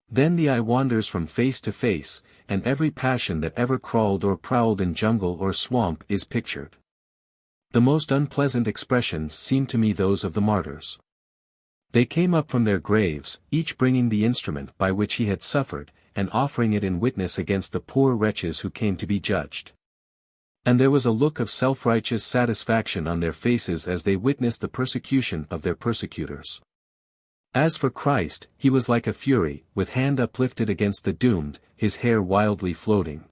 Then the eye wanders from face to face, and every passion that ever crawled or prowled in jungle or swamp is pictured. The most unpleasant expressions seem to me those of the martyrs. They came up from their graves, each bringing the instrument by which he had suffered, and offering it in witness against the poor wretches who came to be judged. And there was a look of self-righteous satisfaction on their faces as they witnessed the persecution of their persecutors. As for Christ, he was like a fury, with hand uplifted against the doomed, his hair wildly floating.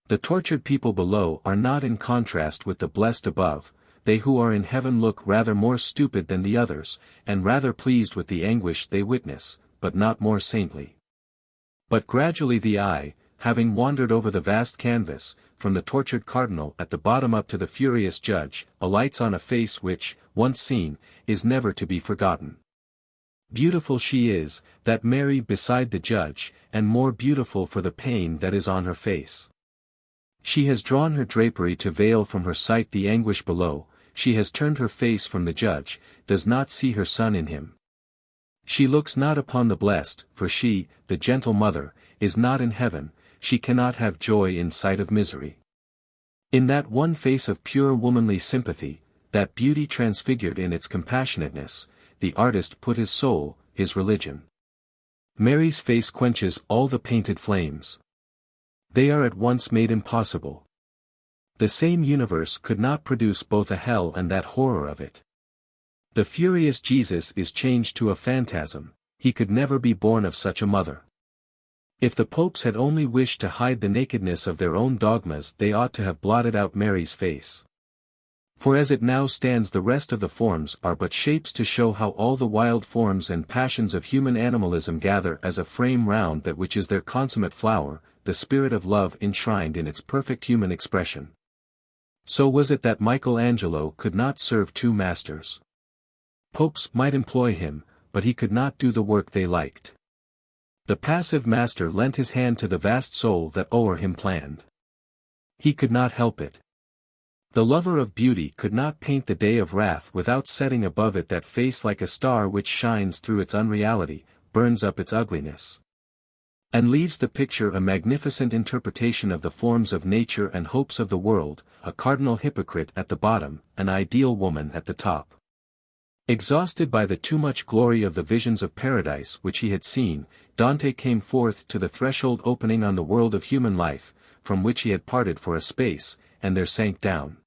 The tortured people below are not in contrast with the blessed above. They who are in heaven look rather more stupid than the others, and rather pleased with the anguish they witness, but not more saintly. But gradually the eye, having wandered over the vast canvas, from the tortured cardinal at the bottom up to the furious judge, alights on a face which, once seen, is never to be forgotten. Beautiful she is, that Mary beside the judge, and more beautiful for the pain that is on her face. She has drawn her drapery to veil from her sight the anguish below, she has turned her face from the judge, does not see her son in him. She looks not upon the blessed, for she, the gentle mother, is not in heaven, she cannot have joy in sight of misery. In that one face of pure womanly sympathy, that beauty transfigured in its compassionateness, the artist put his soul, his religion. Mary's face quenches all the painted flames. They are at once made impossible. The same universe could not produce both a hell and that horror of it. The furious Jesus is changed to a phantasm, he could never be born of such a mother. If the popes had only wished to hide the nakedness of their own dogmas, they ought to have blotted out Mary's face. For as it now stands, the rest of the forms are but shapes to show how all the wild forms and passions of human animalism gather as a frame round that which is their consummate flower, the spirit of love enshrined in its perfect human expression. So was it that Michelangelo could not serve two masters. Popes might employ him, but he could not do the work they liked. The passive master lent his hand to the vast soul that o'er him planned. He could not help it. The lover of beauty could not paint the day of wrath without setting above it that face like a star which shines through its unreality, burns up its ugliness, and leaves the picture a magnificent interpretation of the forms of nature and hopes of the world, a cardinal hypocrite at the bottom, an ideal woman at the top. Exhausted by the too much glory of the visions of paradise which he had seen, Dante came forth to the threshold opening on the world of human life, from which he had parted for a space, and there sank down.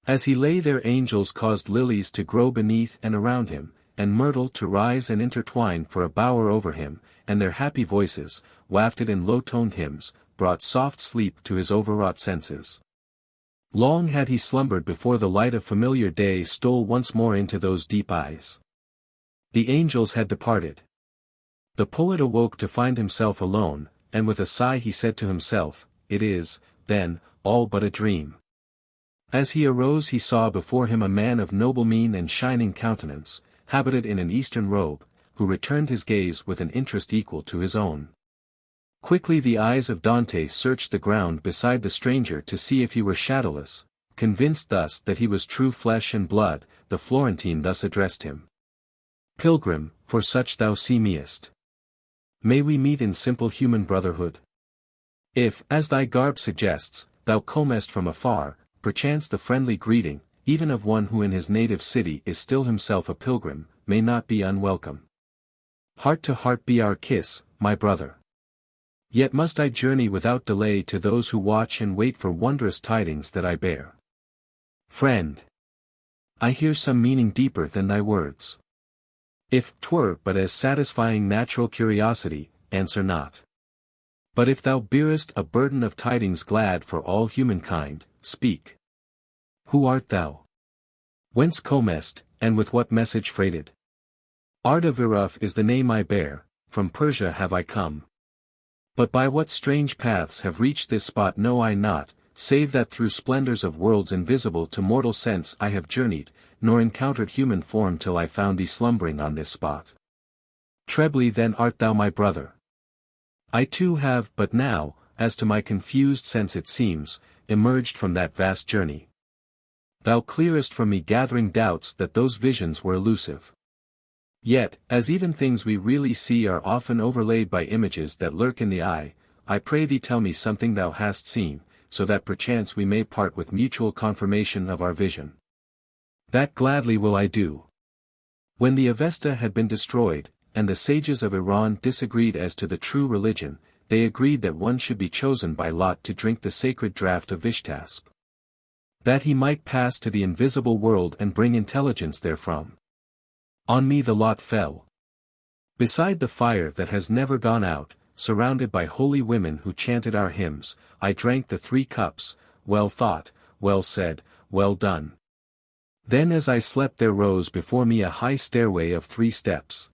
As he lay there, angels caused lilies to grow beneath and around him, and myrtle to rise and intertwine for a bower over him, and their happy voices, wafted in low-toned hymns, brought soft sleep to his overwrought senses. Long had he slumbered before the light of familiar day stole once more into those deep eyes. The angels had departed. The poet awoke to find himself alone, and with a sigh he said to himself, "It is, then, all but a dream." As he arose he saw before him a man of noble mien and shining countenance, habited in an eastern robe, who returned his gaze with an interest equal to his own. Quickly the eyes of Dante searched the ground beside the stranger to see if he were shadowless. Convinced thus that he was true flesh and blood, the Florentine thus addressed him. "Pilgrim, for such thou seemest. May we meet in simple human brotherhood? If, as thy garb suggests, thou comest from afar, perchance the friendly greeting, even of one who in his native city is still himself a pilgrim, may not be unwelcome. Heart to heart be our kiss, my brother. Yet must I journey without delay to those who watch and wait for wondrous tidings that I bear. Friend, I hear some meaning deeper than thy words. If 'twere but as satisfying natural curiosity, answer not. But if thou bearest a burden of tidings glad for all humankind, speak. Who art thou? Whence comest, and with what message freighted? Ardaviruf is the name I bear, from Persia have I come. But by what strange paths have reached this spot know I not, save that through splendors of worlds invisible to mortal sense I have journeyed, nor encountered human form till I found thee slumbering on this spot. Trebly then art thou my brother. I too have but now, as to my confused sense it seems, emerged from that vast journey. Thou clearest from me gathering doubts that those visions were elusive. Yet, as even things we really see are often overlaid by images that lurk in the eye, I pray thee tell me something thou hast seen, so that perchance we may part with mutual confirmation of our vision. That gladly will I do. When the Avesta had been destroyed, and the sages of Iran disagreed as to the true religion, they agreed that one should be chosen by lot to drink the sacred draught of Vishtasp. That he might pass to the invisible world and bring intelligence therefrom. On me the lot fell. Beside the fire that has never gone out, surrounded by holy women who chanted our hymns, I drank the 3 cups, well thought, well said, well done. Then as I slept there rose before me a high stairway of 3 steps.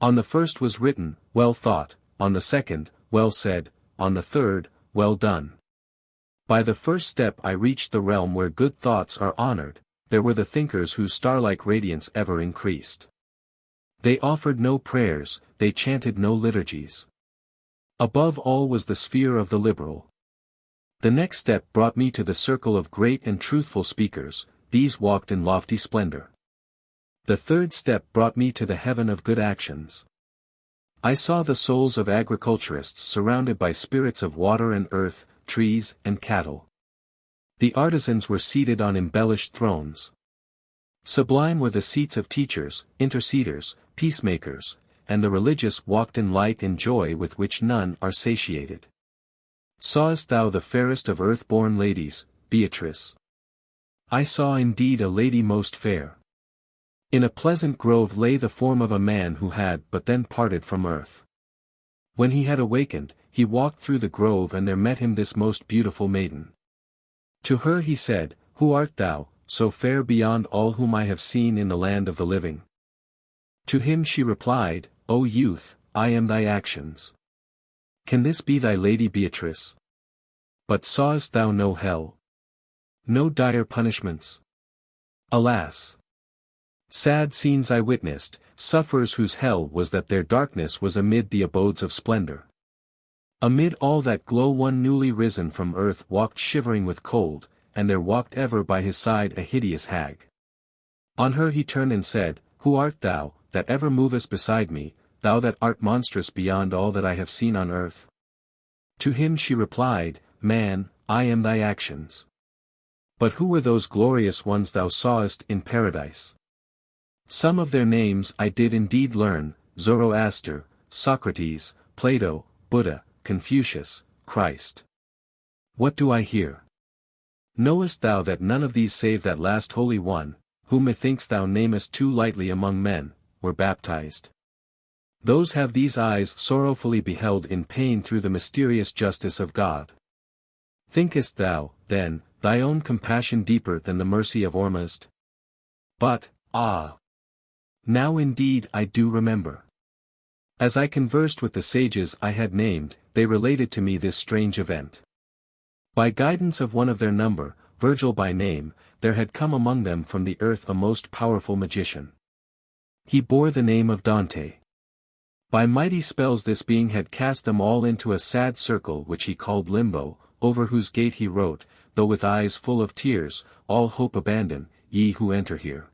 On the first was written, well thought, on the second, well said, on the third, well done. By the first step I reached the realm where good thoughts are honored, there were the thinkers whose star-like radiance ever increased. They offered no prayers, they chanted no liturgies. Above all was the sphere of the liberal. The next step brought me to the circle of great and truthful speakers, these walked in lofty splendor. The third step brought me to the heaven of good actions. I saw the souls of agriculturists surrounded by spirits of water and earth, trees and cattle. The artisans were seated on embellished thrones. Sublime were the seats of teachers, interceders, peacemakers, and the religious walked in light and joy with which none are satiated. Sawest thou the fairest of earth-born ladies, Beatrice? I saw indeed a lady most fair. In a pleasant grove lay the form of a man who had but then parted from earth. When he had awakened, he walked through the grove and there met him this most beautiful maiden. To her he said, Who art thou, so fair beyond all whom I have seen in the land of the living? To him she replied, O youth, I am thy actions. Can this be thy lady Beatrice? But sawest thou no hell? No dire punishments? Alas! Sad scenes I witnessed, sufferers whose hell was that their darkness was amid the abodes of splendor. Amid all that glow one newly risen from earth walked shivering with cold, and there walked ever by his side a hideous hag. On her he turned and said, Who art thou, that ever movest beside me, thou that art monstrous beyond all that I have seen on earth? To him she replied, Man, I am thy actions. But who were those glorious ones thou sawest in paradise? Some of their names I did indeed learn, Zoroaster, Socrates, Plato, Buddha, Confucius, Christ. What do I hear? Knowest thou that none of these save that last Holy One, whom methinks thou namest too lightly among men, were baptized? Those have these eyes sorrowfully beheld in pain through the mysterious justice of God. Thinkest thou, then, thy own compassion deeper than the mercy of Ormuzd? But, ah! Now indeed I do remember. As I conversed with the sages I had named, they related to me this strange event. By guidance of one of their number, Virgil by name, there had come among them from the earth a most powerful magician. He bore the name of Dante. By mighty spells this being had cast them all into a sad circle which he called Limbo, over whose gate he wrote, though with eyes full of tears, All hope abandon, ye who enter here.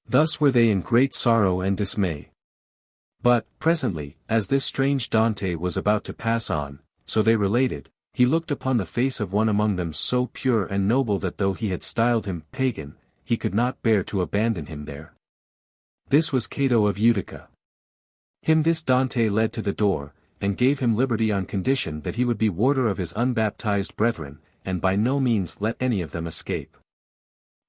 Thus were they in great sorrow and dismay. But, presently, as this strange Dante was about to pass on, so they related, he looked upon the face of one among them so pure and noble that though he had styled him pagan, he could not bear to abandon him there. This was Cato of Utica. Him this Dante led to the door, and gave him liberty on condition that he would be warder of his unbaptized brethren, and by no means let any of them escape.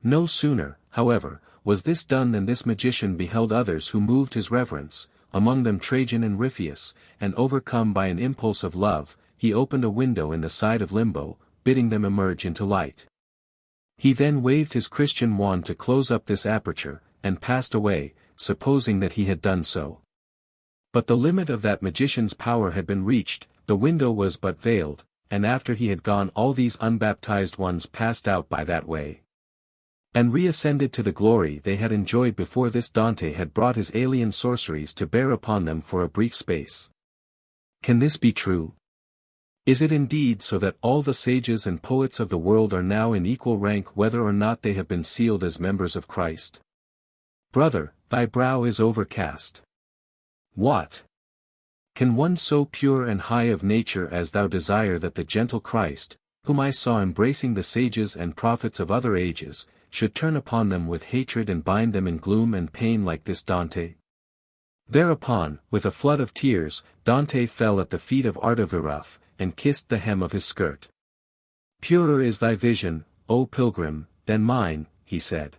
No sooner, however, was this done than this magician beheld others who moved his reverence, among them Trajan and Ripheus, and overcome by an impulse of love, he opened a window in the side of Limbo, bidding them emerge into light. He then waved his Christian wand to close up this aperture, and passed away, supposing that he had done so. But the limit of that magician's power had been reached, the window was but veiled, and after he had gone all these unbaptized ones passed out by that way, and reascended to the glory they had enjoyed before this Dante had brought his alien sorceries to bear upon them for a brief space. Can this be true? Is it indeed so that all the sages and poets of the world are now in equal rank whether or not they have been sealed as members of Christ? Brother, thy brow is overcast. What? Can one so pure and high of nature as thou desire that the gentle Christ, whom I saw embracing the sages and prophets of other ages, should turn upon them with hatred and bind them in gloom and pain like this Dante? Thereupon, with a flood of tears, Dante fell at the feet of Artaviraf, and kissed the hem of his skirt. Purer is thy vision, O pilgrim, than mine, he said.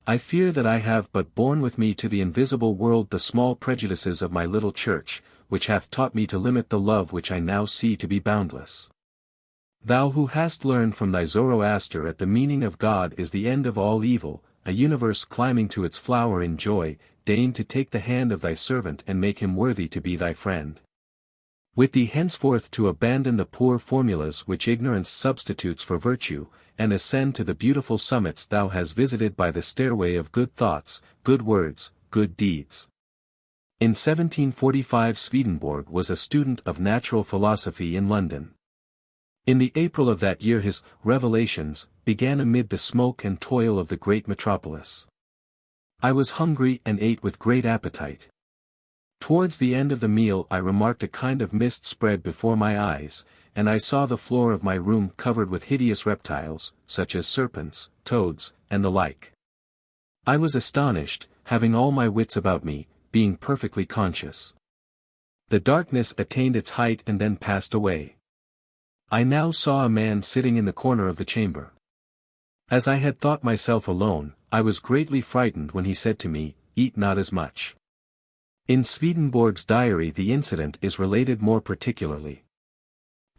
I fear that I have but borne with me to the invisible world the small prejudices of my little church, which hath taught me to limit the love which I now see to be boundless. Thou who hast learned from thy Zoroaster that the meaning of God is the end of all evil, a universe climbing to its flower in joy, deign to take the hand of thy servant and make him worthy to be thy friend. With thee henceforth to abandon the poor formulas which ignorance substitutes for virtue, and ascend to the beautiful summits thou hast visited by the stairway of good thoughts, good words, good deeds. In 1745 Swedenborg was a student of natural philosophy in London. In the April of that year his Revelations began amid the smoke and toil of the great metropolis. I was hungry and ate with great appetite. Towards the end of the meal I remarked a kind of mist spread before my eyes, and I saw the floor of my room covered with hideous reptiles, such as serpents, toads, and the like. I was astonished, having all my wits about me, being perfectly conscious. The darkness attained its height and then passed away. I now saw a man sitting in the corner of the chamber. As I had thought myself alone, I was greatly frightened when he said to me, "Eat not as much." In Swedenborg's diary the incident is related more particularly.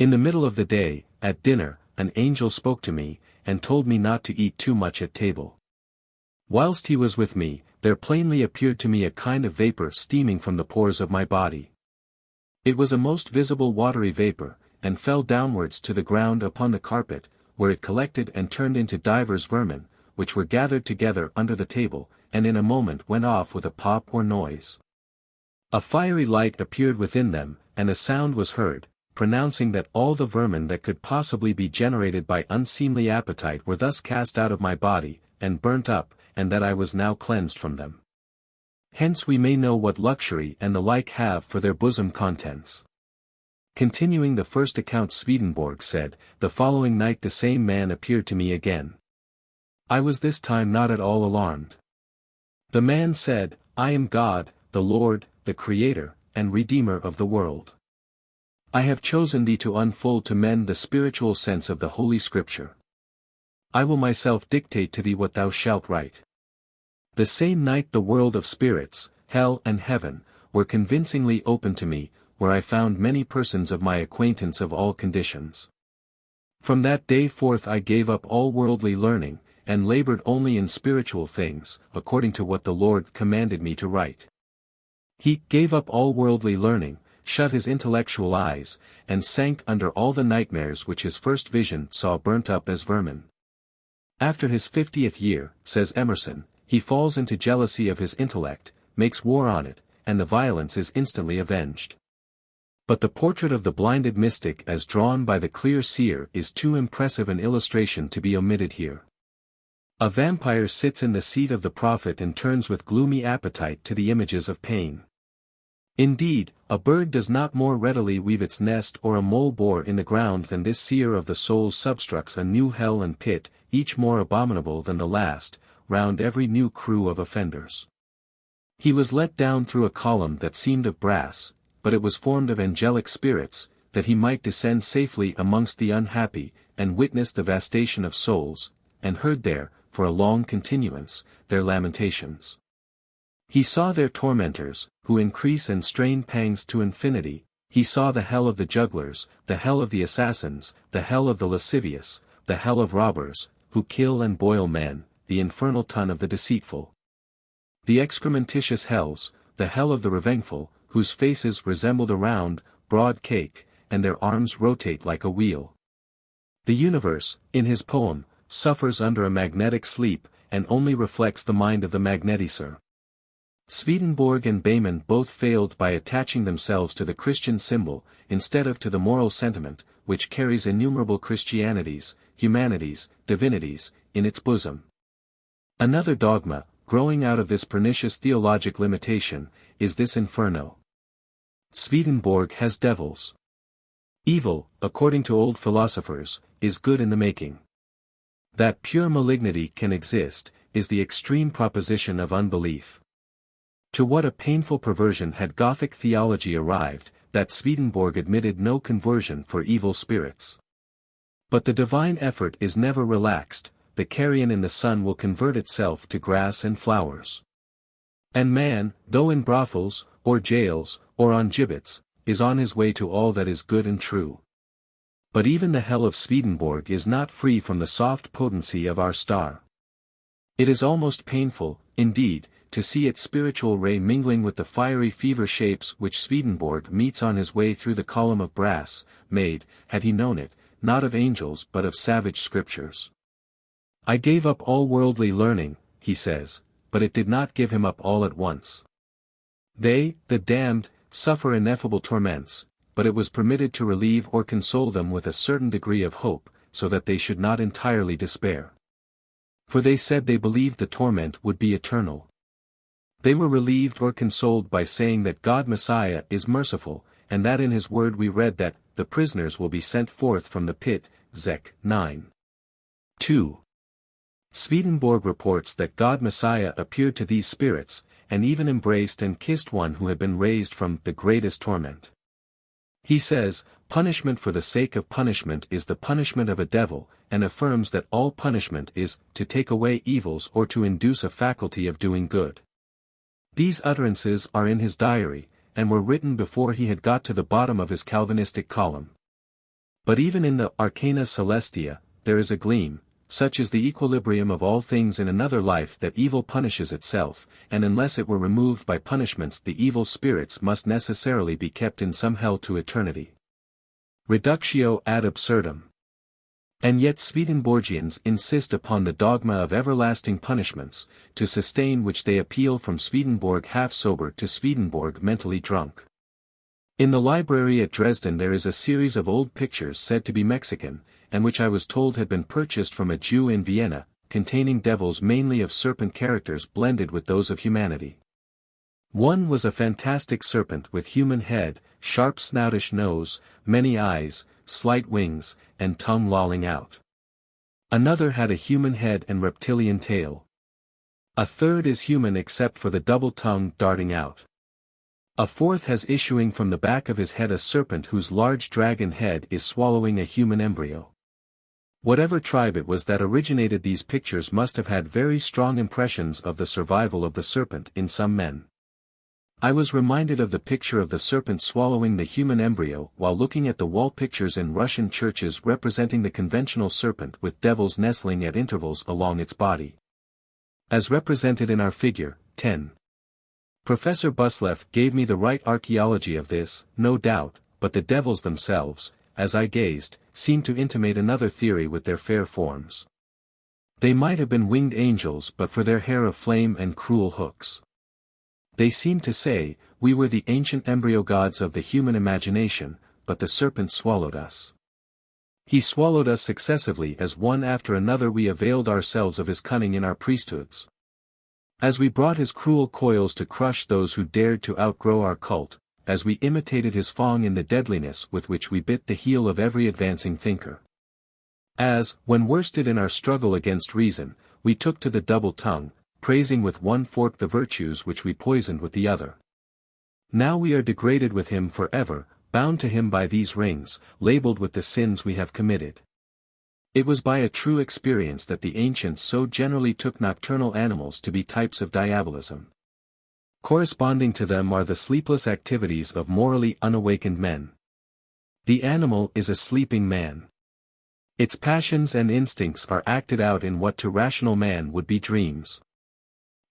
In the middle of the day, at dinner, an angel spoke to me, and told me not to eat too much at table. Whilst he was with me, there plainly appeared to me a kind of vapor steaming from the pores of my body. It was a most visible watery vapor, and fell downwards to the ground upon the carpet, where it collected and turned into divers vermin, which were gathered together under the table, and in a moment went off with a pop or noise. A fiery light appeared within them, and a sound was heard, pronouncing that all the vermin that could possibly be generated by unseemly appetite were thus cast out of my body, and burnt up, and that I was now cleansed from them. Hence we may know what luxury and the like have for their bosom contents. Continuing the first account, Swedenborg said, the following night the same man appeared to me again. I was this time not at all alarmed. The man said, "I am God, the Lord, the Creator, and Redeemer of the world. I have chosen thee to unfold to men the spiritual sense of the Holy Scripture. I will myself dictate to thee what thou shalt write." The same night the world of spirits, hell and heaven, were convincingly opened to me, where I found many persons of my acquaintance of all conditions. From that day forth I gave up all worldly learning, and labored only in spiritual things, according to what the Lord commanded me to write. He gave up all worldly learning, shut his intellectual eyes, and sank under all the nightmares which his first vision saw burnt up as vermin. After his 50th year, says Emerson, he falls into jealousy of his intellect, makes war on it, and the violence is instantly avenged. But the portrait of the blinded mystic as drawn by the clear seer is too impressive an illustration to be omitted here. A vampire sits in the seat of the prophet and turns with gloomy appetite to the images of pain. Indeed, a bird does not more readily weave its nest or a mole bore in the ground than this seer of the soul substructs a new hell and pit, each more abominable than the last, round every new crew of offenders. He was let down through a column that seemed of brass, but it was formed of angelic spirits, that he might descend safely amongst the unhappy, and witness the vastation of souls, and heard there, for a long continuance, their lamentations. He saw their tormentors, who increase and strain pangs to infinity. He saw the hell of the jugglers, the hell of the assassins, the hell of the lascivious, the hell of robbers, who kill and boil men, the infernal ton of the deceitful. The excrementitious hells, the hell of the revengeful, whose faces resembled a round, broad cake, and their arms rotate like a wheel. The universe, in his poem, suffers under a magnetic sleep, and only reflects the mind of the magnetizer. Swedenborg and Bayman both failed by attaching themselves to the Christian symbol, instead of to the moral sentiment, which carries innumerable Christianities, humanities, divinities, in its bosom. Another dogma, growing out of this pernicious theologic limitation, is this inferno. Swedenborg has devils. Evil, according to old philosophers, is good in the making. That pure malignity can exist, is the extreme proposition of unbelief. To what a painful perversion had Gothic theology arrived, that Swedenborg admitted no conversion for evil spirits. But the divine effort is never relaxed, the carrion in the sun will convert itself to grass and flowers. And man, though in brothels, or jails, or on gibbets, is on his way to all that is good and true. But even the hell of Swedenborg is not free from the soft potency of our star. It is almost painful, indeed, to see its spiritual ray mingling with the fiery fever shapes which Swedenborg meets on his way through the column of brass, made, had he known it, not of angels but of savage scriptures. I gave up all worldly learning, he says, but it did not give him up all at once. They, the damned, suffer ineffable torments, but it was permitted to relieve or console them with a certain degree of hope, so that they should not entirely despair. For they said they believed the torment would be eternal. They were relieved or consoled by saying that God Messiah is merciful, and that in his word we read that, the prisoners will be sent forth from the pit, Zech 9. 2. Swedenborg reports that God Messiah appeared to these spirits, and even embraced and kissed one who had been raised from the greatest torment. He says, punishment for the sake of punishment is the punishment of a devil, and affirms that all punishment is, to take away evils or to induce a faculty of doing good. These utterances are in his diary, and were written before he had got to the bottom of his Calvinistic column. But even in the Arcana Celestia, there is a gleam, such is the equilibrium of all things in another life that evil punishes itself, and unless it were removed by punishments the evil spirits must necessarily be kept in some hell to eternity. Reductio ad absurdum. And yet Swedenborgians insist upon the dogma of everlasting punishments, to sustain which they appeal from Swedenborg half-sober to Swedenborg mentally drunk. In the library at Dresden there is a series of old pictures said to be Mexican, and which I was told had been purchased from a Jew in Vienna, containing devils mainly of serpent characters blended with those of humanity. One was a fantastic serpent with human head, sharp snoutish nose, many eyes, slight wings, and tongue lolling out. Another had a human head and reptilian tail. A third is human except for the double tongue darting out. A fourth has issuing from the back of his head a serpent whose large dragon head is swallowing a human embryo. Whatever tribe it was that originated these pictures must have had very strong impressions of the survival of the serpent in some men. I was reminded of the picture of the serpent swallowing the human embryo while looking at the wall pictures in Russian churches representing the conventional serpent with devils nestling at intervals along its body. As represented in our figure, 10. Professor Busleff gave me the right archaeology of this, no doubt, but the devils themselves, as I gazed, seemed to intimate another theory with their fair forms. They might have been winged angels but for their hair of flame and cruel hooks. They seemed to say, we were the ancient embryo gods of the human imagination, but the serpent swallowed us. He swallowed us successively as one after another we availed ourselves of his cunning in our priesthoods. As we brought his cruel coils to crush those who dared to outgrow our cult, as we imitated his fang in the deadliness with which we bit the heel of every advancing thinker. As, when worsted in our struggle against reason, we took to the double tongue, praising with one fork the virtues which we poisoned with the other. Now we are degraded with him forever, bound to him by these rings, labeled with the sins we have committed. It was by a true experience that the ancients so generally took nocturnal animals to be types of diabolism. Corresponding to them are the sleepless activities of morally unawakened men. The animal is a sleeping man. Its passions and instincts are acted out in what to rational man would be dreams.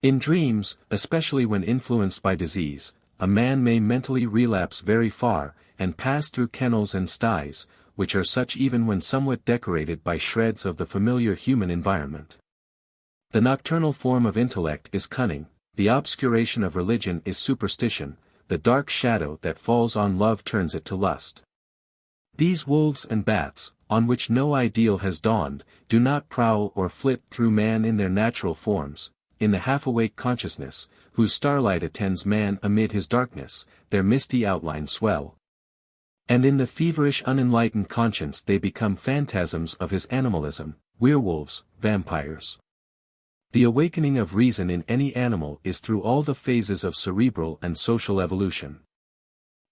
In dreams, especially when influenced by disease, a man may mentally relapse very far, and pass through kennels and sties, which are such even when somewhat decorated by shreds of the familiar human environment. The nocturnal form of intellect is cunning, the obscuration of religion is superstition, the dark shadow that falls on love turns it to lust. These wolves and bats, on which no ideal has dawned, do not prowl or flit through man in their natural forms, in the half-awake consciousness, whose starlight attends man amid his darkness, their misty outlines swell. And in the feverish unenlightened conscience they become phantasms of his animalism, werewolves, vampires. The awakening of reason in any animal is through all the phases of cerebral and social evolution.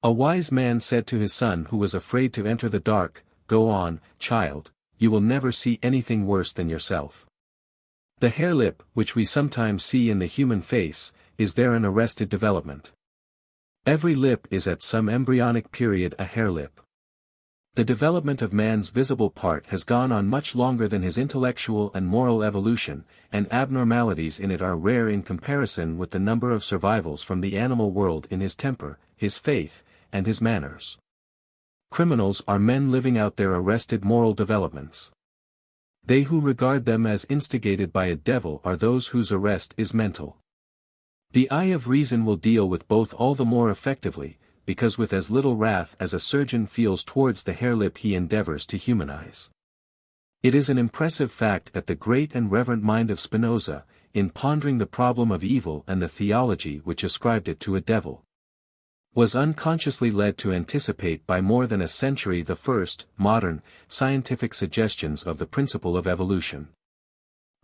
A wise man said to his son who was afraid to enter the dark, "Go on, child, you will never see anything worse than yourself." The hair lip, which we sometimes see in the human face, is there an arrested development. Every lip is at some embryonic period a hair lip. The development of man's visible part has gone on much longer than his intellectual and moral evolution, and abnormalities in it are rare in comparison with the number of survivals from the animal world in his temper, his faith, and his manners. Criminals are men living out their arrested moral developments. They who regard them as instigated by a devil are those whose arrest is mental. The eye of reason will deal with both all the more effectively, because with as little wrath as a surgeon feels towards the hair lip he endeavors to humanize. It is an impressive fact that the great and reverent mind of Spinoza, in pondering the problem of evil and the theology which ascribed it to a devil, was unconsciously led to anticipate by more than a century the first, modern, scientific suggestions of the principle of evolution.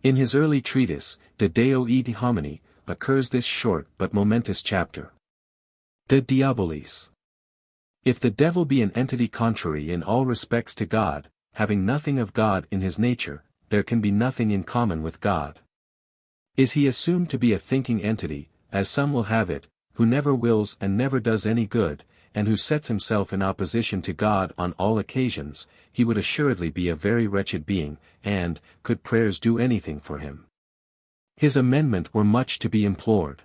In his early treatise, De Deo et Homini, occurs this short but momentous chapter. De Diabolis. If the devil be an entity contrary in all respects to God, having nothing of God in his nature, there can be nothing in common with God. Is he assumed to be a thinking entity, as some will have it, who never wills and never does any good, and who sets himself in opposition to God on all occasions, he would assuredly be a very wretched being, and, could prayers do anything for him, his amendment were much to be implored.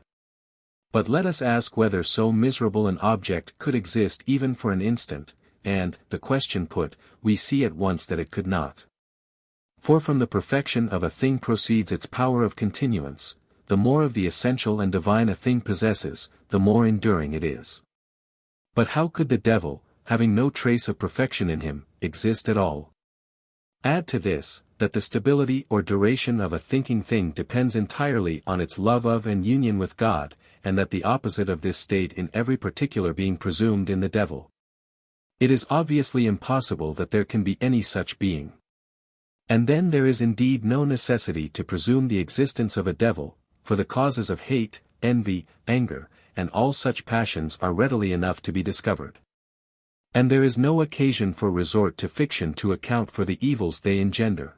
But let us ask whether so miserable an object could exist even for an instant, and, the question put, we see at once that it could not. For from the perfection of a thing proceeds its power of continuance, the more of the essential and divine a thing possesses, the more enduring it is. But how could the devil, having no trace of perfection in him, exist at all? Add to this, that the stability or duration of a thinking thing depends entirely on its love of and union with God, and that the opposite of this state in every particular being presumed in the devil. It is obviously impossible that there can be any such being. And then there is indeed no necessity to presume the existence of a devil, for the causes of hate, envy, anger, and all such passions are readily enough to be discovered. And there is no occasion for resort to fiction to account for the evils they engender.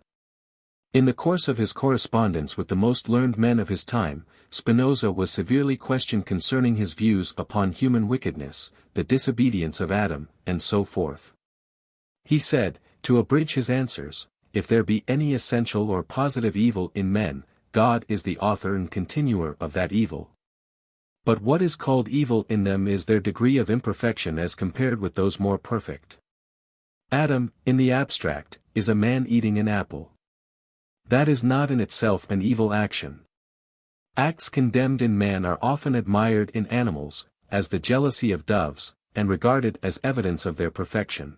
In the course of his correspondence with the most learned men of his time, Spinoza was severely questioned concerning his views upon human wickedness, the disobedience of Adam, and so forth. He said, to abridge his answers, if there be any essential or positive evil in men, God is the author and continuer of that evil. But what is called evil in them is their degree of imperfection as compared with those more perfect. Adam, in the abstract, is a man eating an apple. That is not in itself an evil action. Acts condemned in man are often admired in animals, as the jealousy of doves, and regarded as evidence of their perfection.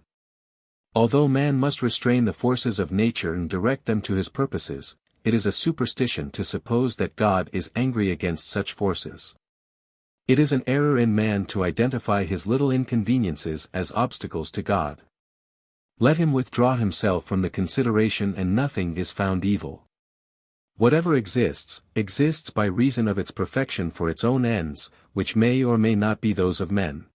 Although man must restrain the forces of nature and direct them to his purposes, it is a superstition to suppose that God is angry against such forces. It is an error in man to identify his little inconveniences as obstacles to God. Let him withdraw himself from the consideration and nothing is found evil. Whatever exists, exists by reason of its perfection for its own ends, which may or may not be those of men.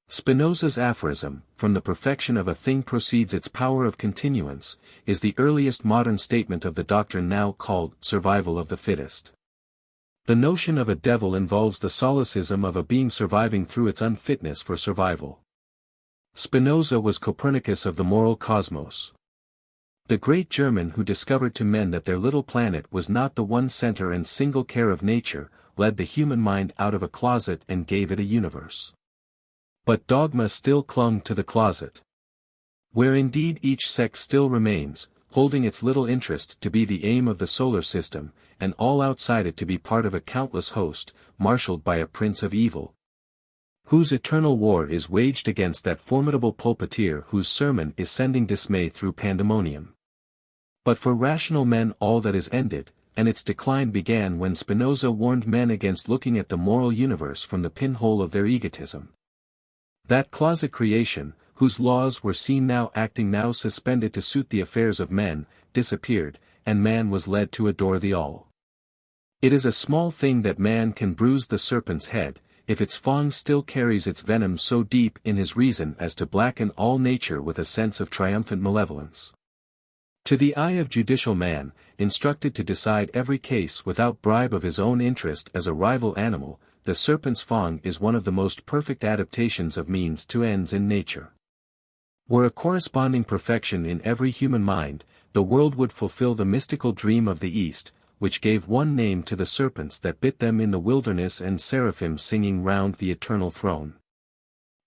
Spinoza's aphorism, "From the perfection of a thing proceeds its power of continuance," is the earliest modern statement of the doctrine now called survival of the fittest. The notion of a devil involves the solecism of a being surviving through its unfitness for survival. Spinoza was Copernicus of the moral cosmos. The great German who discovered to men that their little planet was not the one center and single care of nature, led the human mind out of a closet and gave it a universe. But dogma still clung to the closet. Where indeed each sect still remains, holding its little interest to be the aim of the solar system, and all outside it to be part of a countless host, marshaled by a prince of evil, whose eternal war is waged against that formidable pulpiteer whose sermon is sending dismay through pandemonium. But for rational men all that is ended, and its decline began when Spinoza warned men against looking at the moral universe from the pinhole of their egotism. That closet creation, whose laws were seen now acting now suspended to suit the affairs of men, disappeared, and man was led to adore the all. It is a small thing that man can bruise the serpent's head, if its fang still carries its venom so deep in his reason as to blacken all nature with a sense of triumphant malevolence. To the eye of judicial man, instructed to decide every case without bribe of his own interest as a rival animal, the serpent's fang is one of the most perfect adaptations of means to ends in nature. Were a corresponding perfection in every human mind, the world would fulfill the mystical dream of the East, which gave one name to the serpents that bit them in the wilderness and seraphim singing round the eternal throne.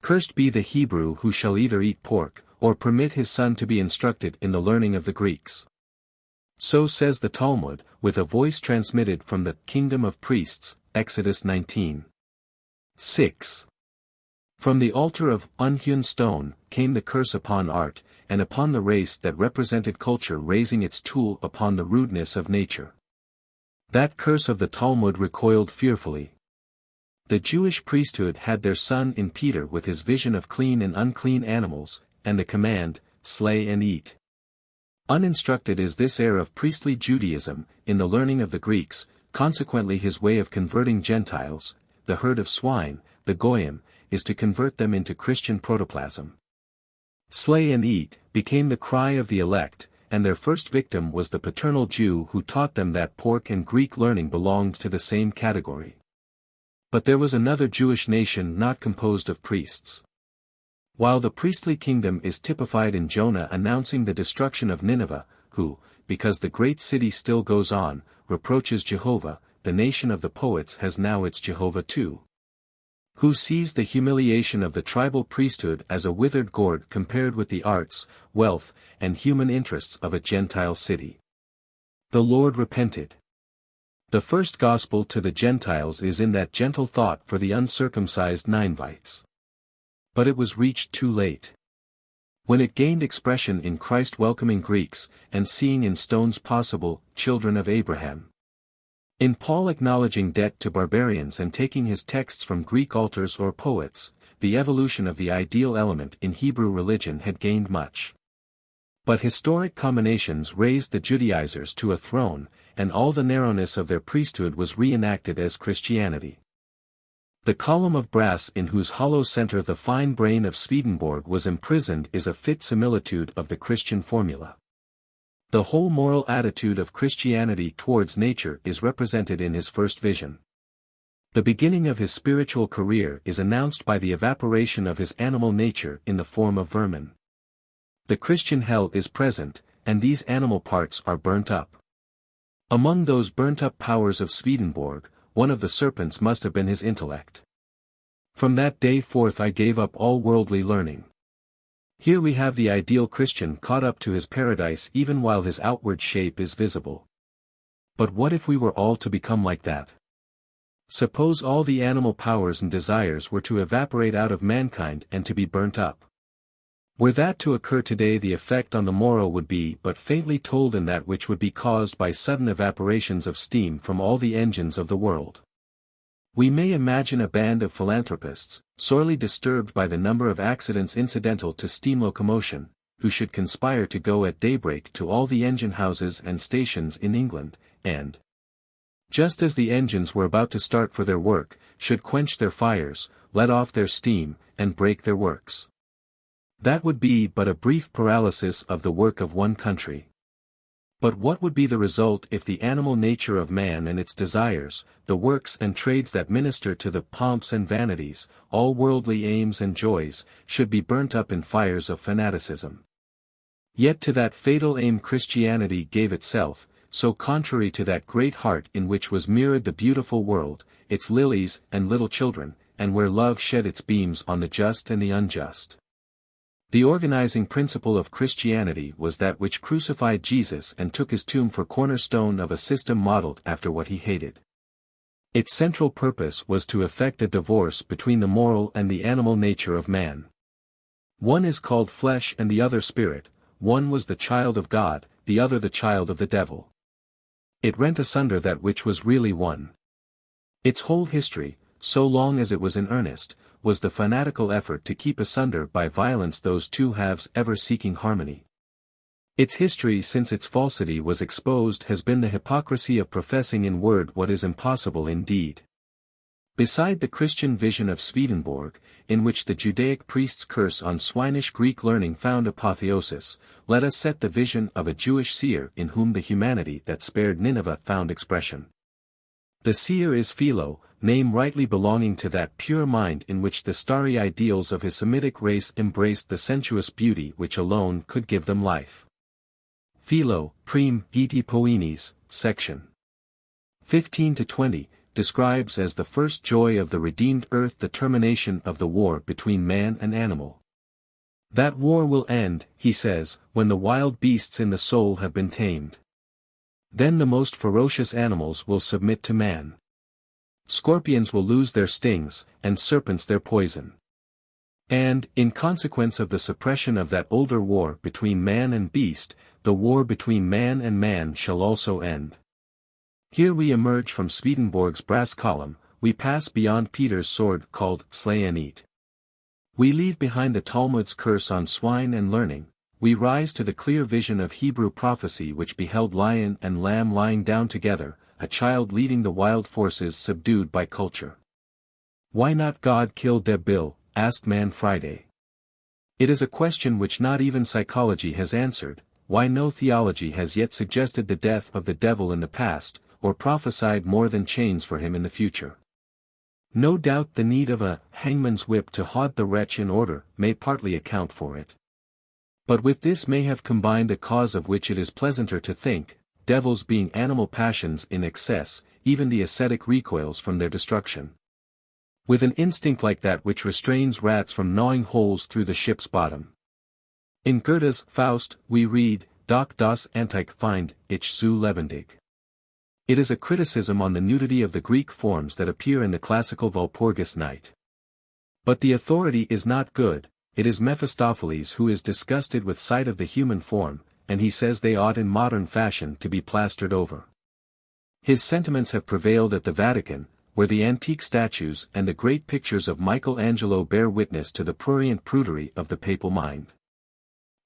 Cursed be the Hebrew who shall either eat pork, or permit his son to be instructed in the learning of the Greeks. So says the Talmud, with a voice transmitted from the kingdom of priests, Exodus 19:6. From the altar of unhewn stone came the curse upon art, and upon the race that represented culture raising its tool upon the rudeness of nature. That curse of the Talmud recoiled fearfully. The Jewish priesthood had their son in Peter with his vision of clean and unclean animals, and the command, slay and eat. Uninstructed is this heir of priestly Judaism, in the learning of the Greeks, consequently his way of converting Gentiles, the herd of swine, the Goyim, is to convert them into Christian protoplasm. Slay and eat, became the cry of the elect, and their first victim was the paternal Jew who taught them that pork and Greek learning belonged to the same category. But there was another Jewish nation not composed of priests. While the priestly kingdom is typified in Jonah announcing the destruction of Nineveh, who, because the great city still goes on, reproaches Jehovah, the nation of the poets has now its Jehovah too. Who sees the humiliation of the tribal priesthood as a withered gourd compared with the arts, wealth, and human interests of a Gentile city. The Lord repented. The first gospel to the Gentiles is in that gentle thought for the uncircumcised Ninevites. But it was reached too late. When it gained expression in Christ welcoming Greeks, and seeing in stones possible, children of Abraham. In Paul acknowledging debt to barbarians and taking his texts from Greek altars or poets, the evolution of the ideal element in Hebrew religion had gained much. But historic combinations raised the Judaizers to a throne, and all the narrowness of their priesthood was reenacted as Christianity. The column of brass in whose hollow center the fine brain of Swedenborg was imprisoned is a fit similitude of the Christian formula. The whole moral attitude of Christianity towards nature is represented in his first vision. The beginning of his spiritual career is announced by the evaporation of his animal nature in the form of vermin. The Christian hell is present, and these animal parts are burnt up. Among those burnt-up powers of Swedenborg, one of the serpents must have been his intellect. From that day forth I gave up all worldly learning. Here we have the ideal Christian caught up to his paradise even while his outward shape is visible. But what if we were all to become like that? Suppose all the animal powers and desires were to evaporate out of mankind and to be burnt up. Were that to occur today, the effect on the morrow would be but faintly told in that which would be caused by sudden evaporations of steam from all the engines of the world. We may imagine a band of philanthropists, sorely disturbed by the number of accidents incidental to steam locomotion, who should conspire to go at daybreak to all the engine houses and stations in England, and just as the engines were about to start for their work, should quench their fires, let off their steam, and break their works. That would be but a brief paralysis of the work of one country. But what would be the result if the animal nature of man and its desires, the works and trades that minister to the pomps and vanities, all worldly aims and joys, should be burnt up in fires of fanaticism? Yet to that fatal aim Christianity gave itself, so contrary to that great heart in which was mirrored the beautiful world, its lilies and little children, and where love shed its beams on the just and the unjust. The organizing principle of Christianity was that which crucified Jesus and took his tomb for cornerstone of a system modeled after what he hated. Its central purpose was to effect a divorce between the moral and the animal nature of man. One is called flesh and the other spirit, one was the child of God, the other the child of the devil. It rent asunder that which was really one. Its whole history, so long as it was in earnest, was the fanatical effort to keep asunder by violence those two halves ever seeking harmony. Its history since its falsity was exposed has been the hypocrisy of professing in word what is impossible in deed. Beside the Christian vision of Swedenborg, in which the Judaic priest's curse on swinish Greek learning found apotheosis, let us set the vision of a Jewish seer in whom the humanity that spared Nineveh found expression. The seer is Philo, name rightly belonging to that pure mind in which the starry ideals of his Semitic race embraced the sensuous beauty which alone could give them life. Philo, Prim. Giti Poenis, section 15-20, describes as the first joy of the redeemed earth the termination of the war between man and animal. That war will end, he says, when the wild beasts in the soul have been tamed. Then the most ferocious animals will submit to man. Scorpions will lose their stings, and serpents their poison. And, in consequence of the suppression of that older war between man and beast, the war between man and man shall also end. Here we emerge from Swedenborg's brass column, we pass beyond Peter's sword called slay and eat. We leave behind the Talmud's curse on swine and learning, we rise to the clear vision of Hebrew prophecy which beheld lion and lamb lying down together, a child leading the wild forces subdued by culture. Why not God kill Debil? Asked Man Friday. It is a question which not even psychology has answered, why no theology has yet suggested the death of the devil in the past, or prophesied more than chains for him in the future. No doubt the need of a hangman's whip to haud the wretch in order may partly account for it. But with this may have combined a cause of which it is pleasanter to think, devils being animal passions in excess, even the ascetic recoils from their destruction. With an instinct like that which restrains rats from gnawing holes through the ship's bottom. In Goethe's Faust, we read, Doch das Antike Feind, ich zu lebendig. It is a criticism on the nudity of the Greek forms that appear in the classical Walpurgis Night. But the authority is not good, it is Mephistopheles who is disgusted with sight of the human form, and he says they ought in modern fashion to be plastered over. His sentiments have prevailed at the Vatican, where the antique statues and the great pictures of Michelangelo bear witness to the prurient prudery of the papal mind.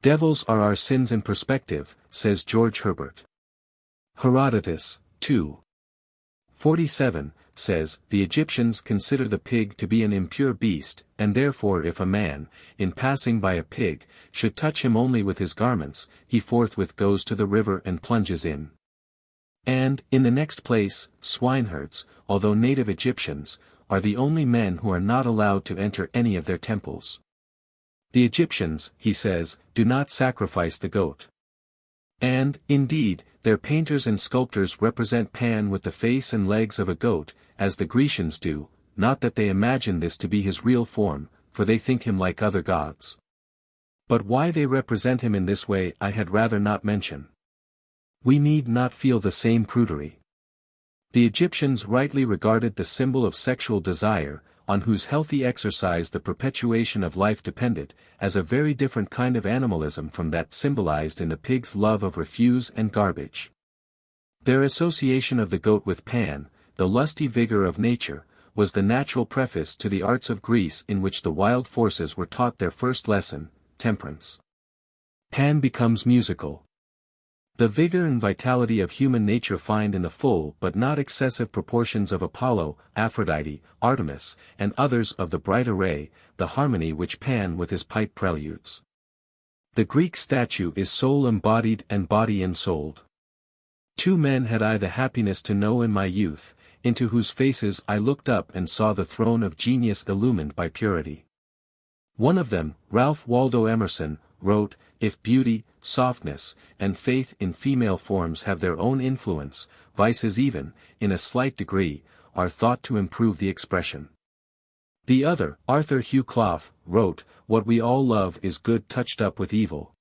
Devils are our sins in perspective, says George Herbert. Herodotus, 2:47, says, the Egyptians consider the pig to be an impure beast, and therefore if a man, in passing by a pig, should touch him only with his garments, he forthwith goes to the river and plunges in. And, in the next place, swineherds, although native Egyptians, are the only men who are not allowed to enter any of their temples. The Egyptians, he says, do not sacrifice the goat. And, indeed, their painters and sculptors represent Pan with the face and legs of a goat, as the Grecians do, not that they imagine this to be his real form, for they think him like other gods. But why they represent him in this way I had rather not mention. We need not feel the same prudery. The Egyptians rightly regarded the symbol of sexual desire, on whose healthy exercise the perpetuation of life depended, as a very different kind of animalism from that symbolized in the pig's love of refuse and garbage. Their association of the goat with Pan, the lusty vigor of nature, was the natural preface to the arts of Greece in which the wild forces were taught their first lesson, temperance. Pan becomes musical. The vigor and vitality of human nature find in the full but not excessive proportions of Apollo, Aphrodite, Artemis, and others of the bright array, the harmony which Pan with his pipe preludes. The Greek statue is soul embodied and body ensouled. Two men had I the happiness to know in my youth, into whose faces I looked up and saw the throne of genius illumined by purity. One of them, Ralph Waldo Emerson, wrote, "If beauty, softness, and faith in female forms have their own influence, vices even, in a slight degree, are thought to improve the expression." The other, Arthur Hugh Clough, wrote, "What we all love is good touched up with evil."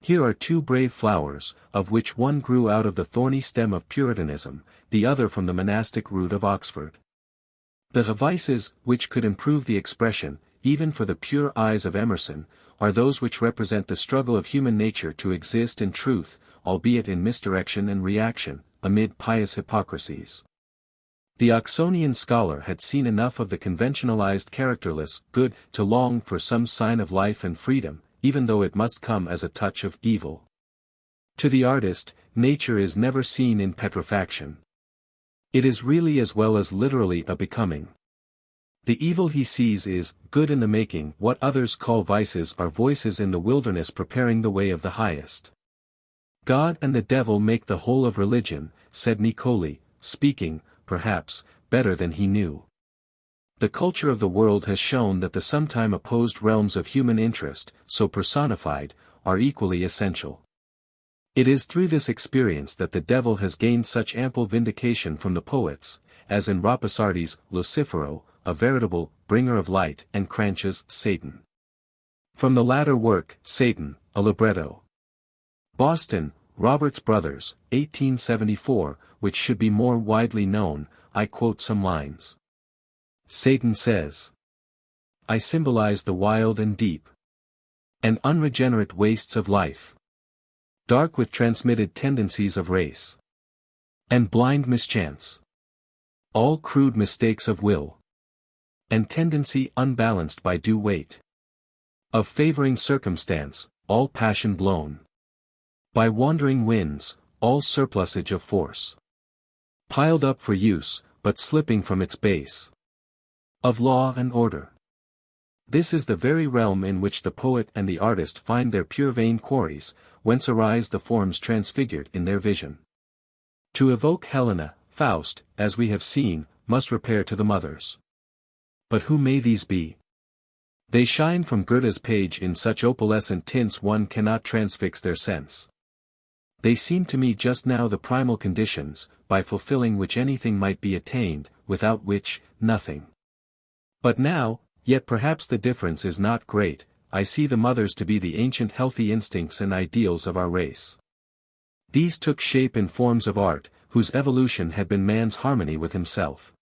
Here are two brave flowers, of which one grew out of the thorny stem of Puritanism, the other from the monastic root of Oxford. The vices, which could improve the expression, even for the pure eyes of Emerson, are those which represent the struggle of human nature to exist in truth, albeit in misdirection and reaction, amid pious hypocrisies. The Oxonian scholar had seen enough of the conventionalized characterless good to long for some sign of life and freedom, even though it must come as a touch of evil. To the artist, nature is never seen in petrifaction. It is really as well as literally a becoming. The evil he sees is good in the making. What others call vices are voices in the wilderness preparing the way of the highest. God and the devil make the whole of religion, said Nicoli, speaking, perhaps, better than he knew. The culture of the world has shown that the sometime opposed realms of human interest, so personified, are equally essential. It is through this experience that the devil has gained such ample vindication from the poets, as in Rhapsodi's Lucifero, a veritable bringer of light, and Cranch's Satan. From the latter work, Satan, a libretto. Boston, Roberts Brothers, 1874, which should be more widely known, I quote some lines. Satan says, "I symbolize the wild and deep, and unregenerate wastes of life, dark with transmitted tendencies of race, and blind mischance, all crude mistakes of will, and tendency unbalanced by due weight, of favoring circumstance, all passion blown, by wandering winds, all surplusage of force, piled up for use, but slipping from its base, of law and order." This is the very realm in which the poet and the artist find their pure vain quarries, whence arise the forms transfigured in their vision. To evoke Helena, Faust, as we have seen, must repair to the mothers. But who may these be? They shine from Goethe's page in such opalescent tints one cannot transfix their sense. They seem to me just now the primal conditions, by fulfilling which anything might be attained, without which, nothing. But now, yet perhaps the difference is not great, I see the mothers to be the ancient healthy instincts and ideals of our race. These took shape in forms of art, whose evolution had been man's harmony with himself.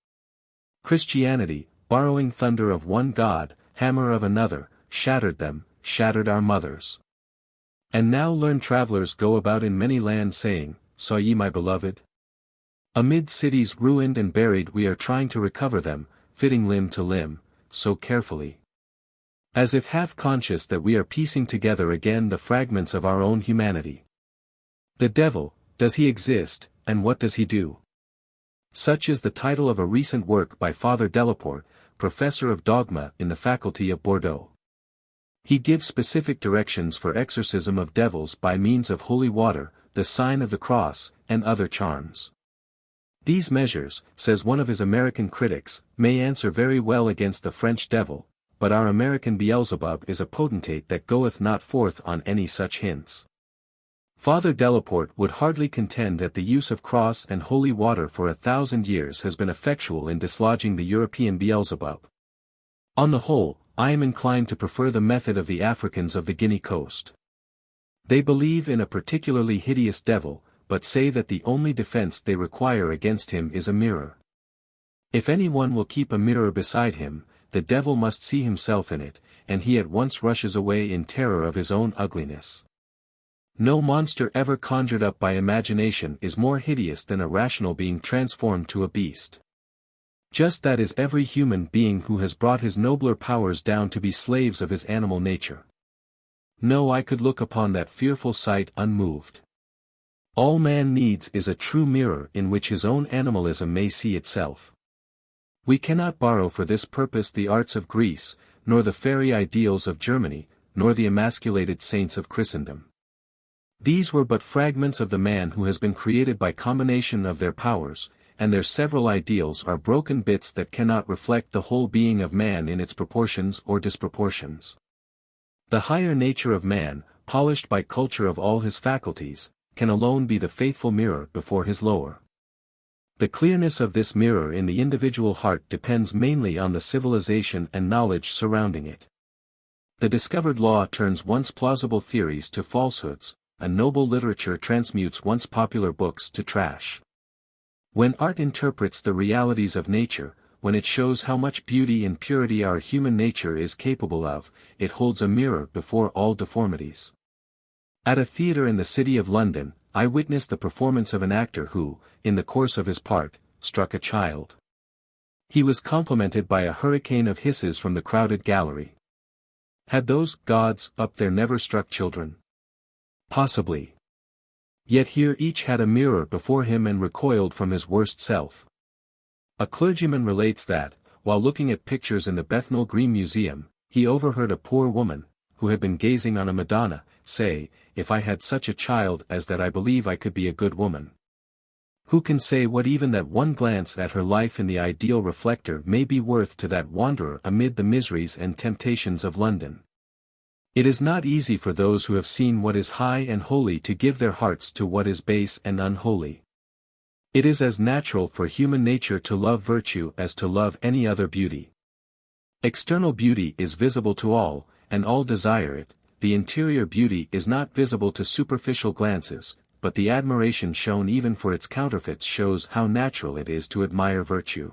Christianity, borrowing thunder of one God, hammer of another, shattered them, shattered our mothers. And now learned travelers go about in many lands saying, "Saw ye my beloved?" Amid cities ruined and buried we are trying to recover them, fitting limb to limb, so carefully, as if half conscious that we are piecing together again the fragments of our own humanity. The devil, does he exist, and what does he do? Such is the title of a recent work by Father Delaporte, professor of dogma in the faculty of Bordeaux. He gives specific directions for exorcism of devils by means of holy water, the sign of the cross, and other charms. These measures, says one of his American critics, may answer very well against the French devil, but our American Beelzebub is a potentate that goeth not forth on any such hints. Father Delaporte would hardly contend that the use of cross and holy water for 1,000 years has been effectual in dislodging the European Beelzebub. On the whole, I am inclined to prefer the method of the Africans of the Guinea coast. They believe in a particularly hideous devil, but say that the only defense they require against him is a mirror. If anyone will keep a mirror beside him, the devil must see himself in it, and he at once rushes away in terror of his own ugliness. No monster ever conjured up by imagination is more hideous than a rational being transformed to a beast. Just that is every human being who has brought his nobler powers down to be slaves of his animal nature. No, I could look upon that fearful sight unmoved. All man needs is a true mirror in which his own animalism may see itself. We cannot borrow for this purpose the arts of Greece, nor the fairy ideals of Germany, nor the emasculated saints of Christendom. These were but fragments of the man who has been created by combination of their powers, and their several ideals are broken bits that cannot reflect the whole being of man in its proportions or disproportions. The higher nature of man, polished by culture of all his faculties, can alone be the faithful mirror before his lower. The clearness of this mirror in the individual heart depends mainly on the civilization and knowledge surrounding it. The discovered law turns once plausible theories to falsehoods, a noble literature transmutes once popular books to trash. When art interprets the realities of nature, when it shows how much beauty and purity our human nature is capable of, it holds a mirror before all deformities. At a theatre in the city of London, I witnessed the performance of an actor who, in the course of his part, struck a child. He was complimented by a hurricane of hisses from the crowded gallery. Had those gods up there never struck children? Possibly. Yet here each had a mirror before him and recoiled from his worst self. A clergyman relates that, while looking at pictures in the Bethnal Green Museum, he overheard a poor woman, who had been gazing on a Madonna, say, "If I had such a child as that I believe I could be a good woman." Who can say what even that one glance at her life in the ideal reflector may be worth to that wanderer amid the miseries and temptations of London? It is not easy for those who have seen what is high and holy to give their hearts to what is base and unholy. It is as natural for human nature to love virtue as to love any other beauty. External beauty is visible to all, and all desire it. The interior beauty is not visible to superficial glances, but the admiration shown even for its counterfeits shows how natural it is to admire virtue.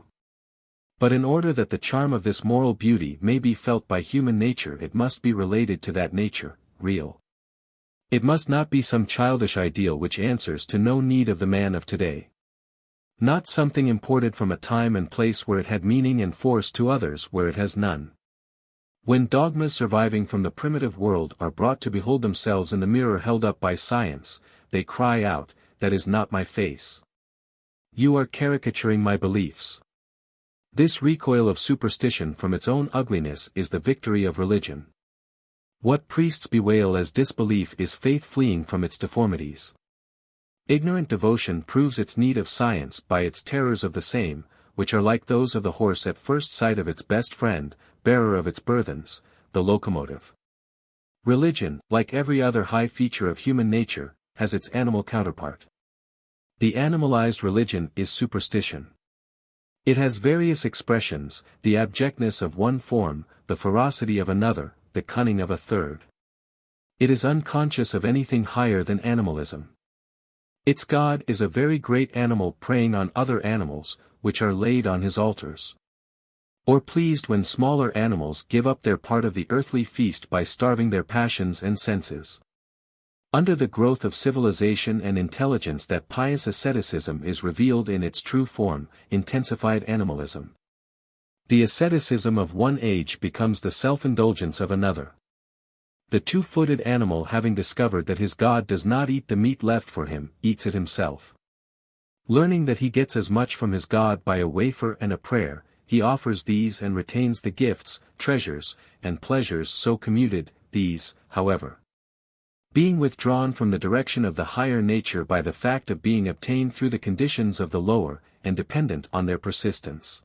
But in order that the charm of this moral beauty may be felt by human nature, it must be related to that nature, real. It must not be some childish ideal which answers to no need of the man of today. Not something imported from a time and place where it had meaning and force to others where it has none. When dogmas surviving from the primitive world are brought to behold themselves in the mirror held up by science, they cry out, "That is not my face. You are caricaturing my beliefs." This recoil of superstition from its own ugliness is the victory of religion. What priests bewail as disbelief is faith fleeing from its deformities. Ignorant devotion proves its need of science by its terrors of the same, which are like those of the horse at first sight of its best friend, bearer of its burthens, the locomotive. Religion, like every other high feature of human nature, has its animal counterpart. The animalized religion is superstition. It has various expressions, the abjectness of one form, the ferocity of another, the cunning of a third. It is unconscious of anything higher than animalism. Its God is a very great animal preying on other animals, which are laid on his altars. Or pleased when smaller animals give up their part of the earthly feast by starving their passions and senses. Under the growth of civilization and intelligence that pious asceticism is revealed in its true form, intensified animalism. The asceticism of one age becomes the self-indulgence of another. The two-footed animal, having discovered that his God does not eat the meat left for him, eats it himself. Learning that he gets as much from his God by a wafer and a prayer, he offers these and retains the gifts, treasures, and pleasures so commuted, these, however, being withdrawn from the direction of the higher nature by the fact of being obtained through the conditions of the lower, and dependent on their persistence.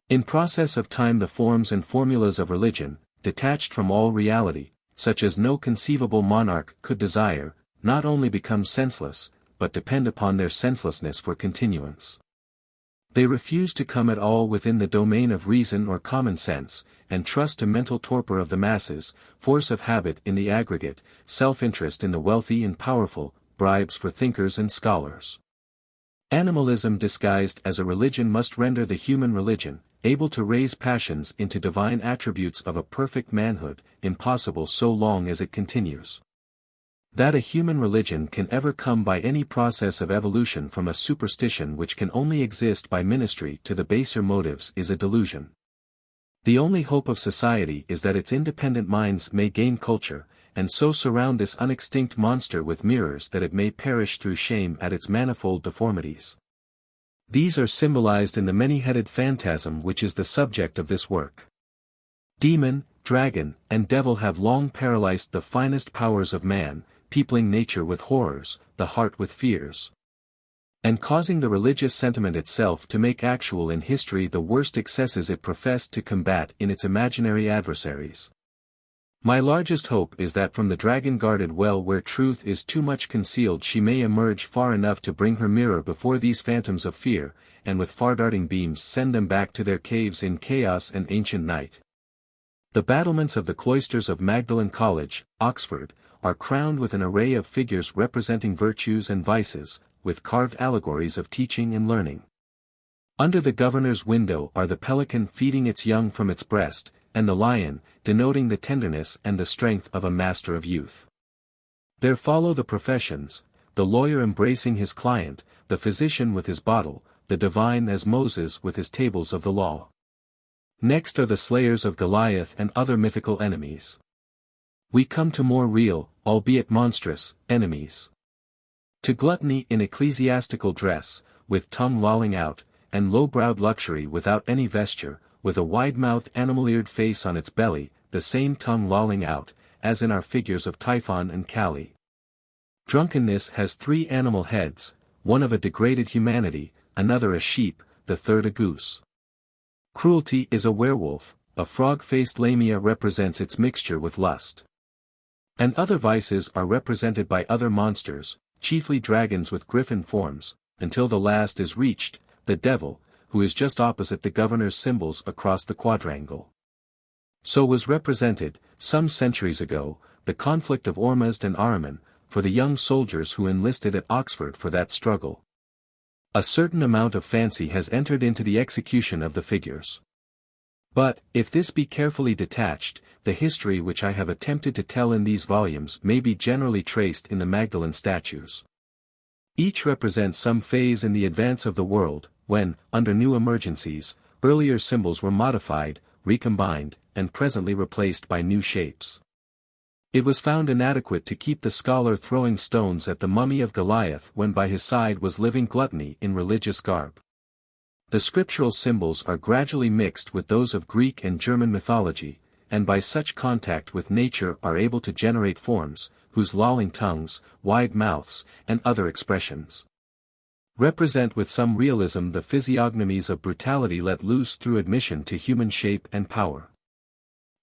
In process of time the forms and formulas of religion, detached from all reality, such as no conceivable monarch could desire, not only become senseless, but depend upon their senselessness for continuance. They refuse to come at all within the domain of reason or common sense, and trust to mental torpor of the masses, force of habit in the aggregate, self-interest in the wealthy and powerful, bribes for thinkers and scholars. Animalism disguised as a religion must render the human religion, able to raise passions into divine attributes of a perfect manhood, impossible so long as it continues. That a human religion can ever come by any process of evolution from a superstition which can only exist by ministry to the baser motives is a delusion. The only hope of society is that its independent minds may gain culture, and so surround this unextinct monster with mirrors that it may perish through shame at its manifold deformities. These are symbolized in the many-headed phantasm which is the subject of this work. Demon, dragon, and devil have long paralyzed the finest powers of man, peopling nature with horrors, the heart with fears, and causing the religious sentiment itself to make actual in history the worst excesses it professed to combat in its imaginary adversaries. My largest hope is that from the dragon-guarded well where truth is too much concealed she may emerge far enough to bring her mirror before these phantoms of fear, and with far-darting beams send them back to their caves in chaos and ancient night. The battlements of the cloisters of Magdalen College, Oxford, are crowned with an array of figures representing virtues and vices, with carved allegories of teaching and learning. Under the governor's window are the pelican feeding its young from its breast, and the lion, denoting the tenderness and the strength of a master of youth. There follow the professions, the lawyer embracing his client, the physician with his bottle, the divine as Moses with his tables of the law. Next are the slayers of Goliath and other mythical enemies. We come to more real, albeit monstrous, enemies. To gluttony in ecclesiastical dress, with tongue lolling out, and low-browed luxury without any vesture, with a wide-mouthed animal-eared face on its belly, the same tongue lolling out, as in our figures of Typhon and Kali. Drunkenness has 3 animal heads, one of a degraded humanity, another a sheep, the third a goose. Cruelty is a werewolf, a frog-faced lamia represents its mixture with lust. And other vices are represented by other monsters, chiefly dragons with griffin forms, until the last is reached, the devil, who is just opposite the governor's symbols across the quadrangle. So was represented, some centuries ago, the conflict of Ormuzd and Ahriman, for the young soldiers who enlisted at Oxford for that struggle. A certain amount of fancy has entered into the execution of the figures. But, if this be carefully detached, the history which I have attempted to tell in these volumes may be generally traced in the Magdalen statues. Each represents some phase in the advance of the world, when, under new emergencies, earlier symbols were modified, recombined, and presently replaced by new shapes. It was found inadequate to keep the scholar throwing stones at the mummy of Goliath when by his side was living gluttony in religious garb. The scriptural symbols are gradually mixed with those of Greek and German mythology, and by such contact with nature are able to generate forms, whose lolling tongues, wide mouths, and other expressions represent with some realism the physiognomies of brutality let loose through admission to human shape and power.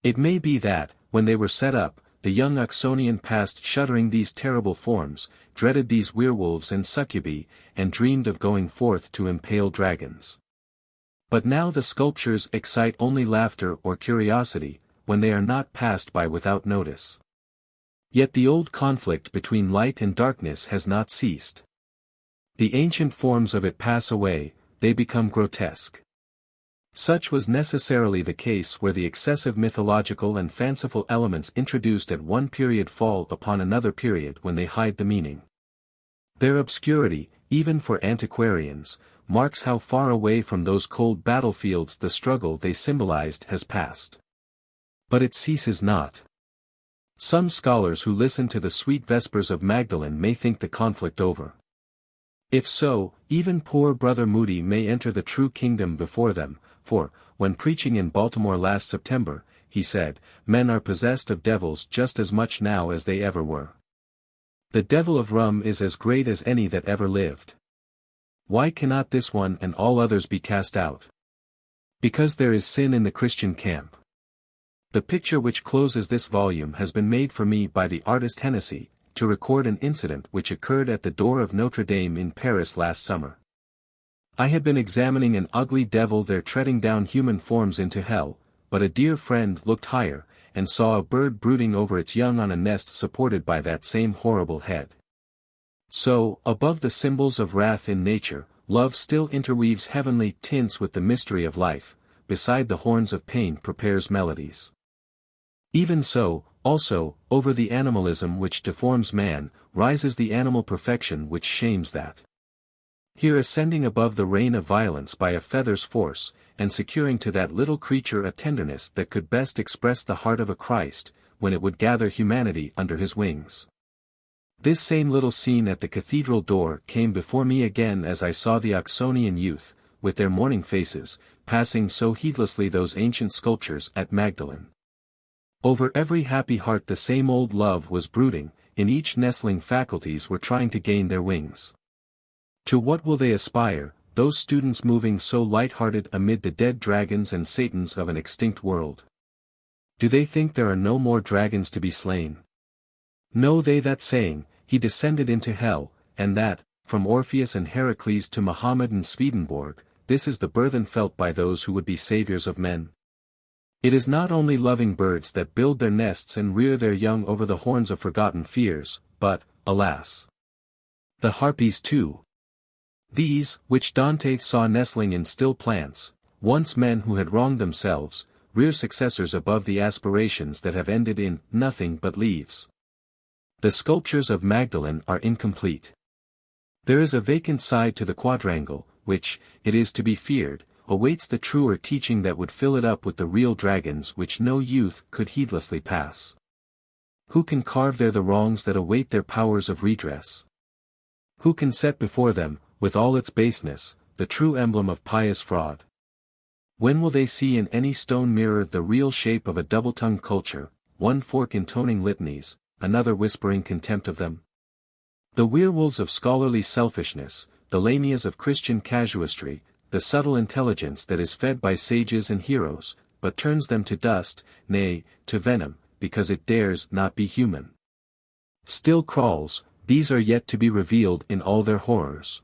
It may be that, when they were set up, the young Oxonian passed shuddering these terrible forms, dreaded these werewolves and succubi, and dreamed of going forth to impale dragons. But now the sculptures excite only laughter or curiosity, when they are not passed by without notice. Yet the old conflict between light and darkness has not ceased. The ancient forms of it pass away, they become grotesque. Such was necessarily the case where the excessive mythological and fanciful elements introduced at one period fall upon another period when they hide the meaning. Their obscurity, even for antiquarians, marks how far away from those cold battlefields the struggle they symbolized has passed. But it ceases not. Some scholars who listen to the sweet vespers of Magdalen may think the conflict over. If so, even poor Brother Moody may enter the true kingdom before them, for, when preaching in Baltimore last September, he said, "Men are possessed of devils just as much now as they ever were. The devil of rum is as great as any that ever lived. Why cannot this one and all others be cast out? Because there is sin in the Christian camp." The picture which closes this volume has been made for me by the artist Hennessy, to record an incident which occurred at the door of Notre Dame in Paris last summer. I had been examining an ugly devil there treading down human forms into hell, but a dear friend looked higher, and saw a bird brooding over its young on a nest supported by that same horrible head. So, above the symbols of wrath in nature, love still interweaves heavenly tints with the mystery of life, beside the horns of pain prepares melodies. Even so, also, over the animalism which deforms man, rises the animal perfection which shames that. Here ascending above the reign of violence by a feather's force, and securing to that little creature a tenderness that could best express the heart of a Christ, when it would gather humanity under his wings. This same little scene at the cathedral door came before me again as I saw the Oxonian youth, with their morning faces, passing so heedlessly those ancient sculptures at Magdalen. Over every happy heart the same old love was brooding, in each nestling faculties were trying to gain their wings. To what will they aspire, those students moving so light-hearted amid the dead dragons and satans of an extinct world? Do they think there are no more dragons to be slain? Know they that saying, he descended into hell, and that, from Orpheus and Heracles to Muhammad and Swedenborg, this is the burthen felt by those who would be saviors of men? It is not only loving birds that build their nests and rear their young over the horns of forgotten fears, but, alas, the harpies too. These, which Dante saw nestling in still plants, once men who had wronged themselves, rear successors above the aspirations that have ended in nothing but leaves. The sculptures of Magdalen are incomplete. There is a vacant side to the quadrangle, which, it is to be feared, awaits the truer teaching that would fill it up with the real dragons which no youth could heedlessly pass. Who can carve there the wrongs that await their powers of redress? Who can set before them, with all its baseness, the true emblem of pious fraud? When will they see in any stone mirror the real shape of a double-tongued culture, one fork intoning litanies, another whispering contempt of them? The werewolves of scholarly selfishness, the lamias of Christian casuistry, the subtle intelligence that is fed by sages and heroes, but turns them to dust, nay, to venom, because it dares not be human. Still crawls, these are yet to be revealed in all their horrors.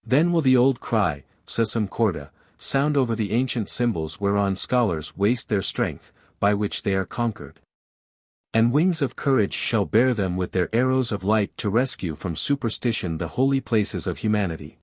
Then will the old cry, Sussum corda, sound over the ancient symbols whereon scholars waste their strength, by which they are conquered. And wings of courage shall bear them with their arrows of light to rescue from superstition the holy places of humanity.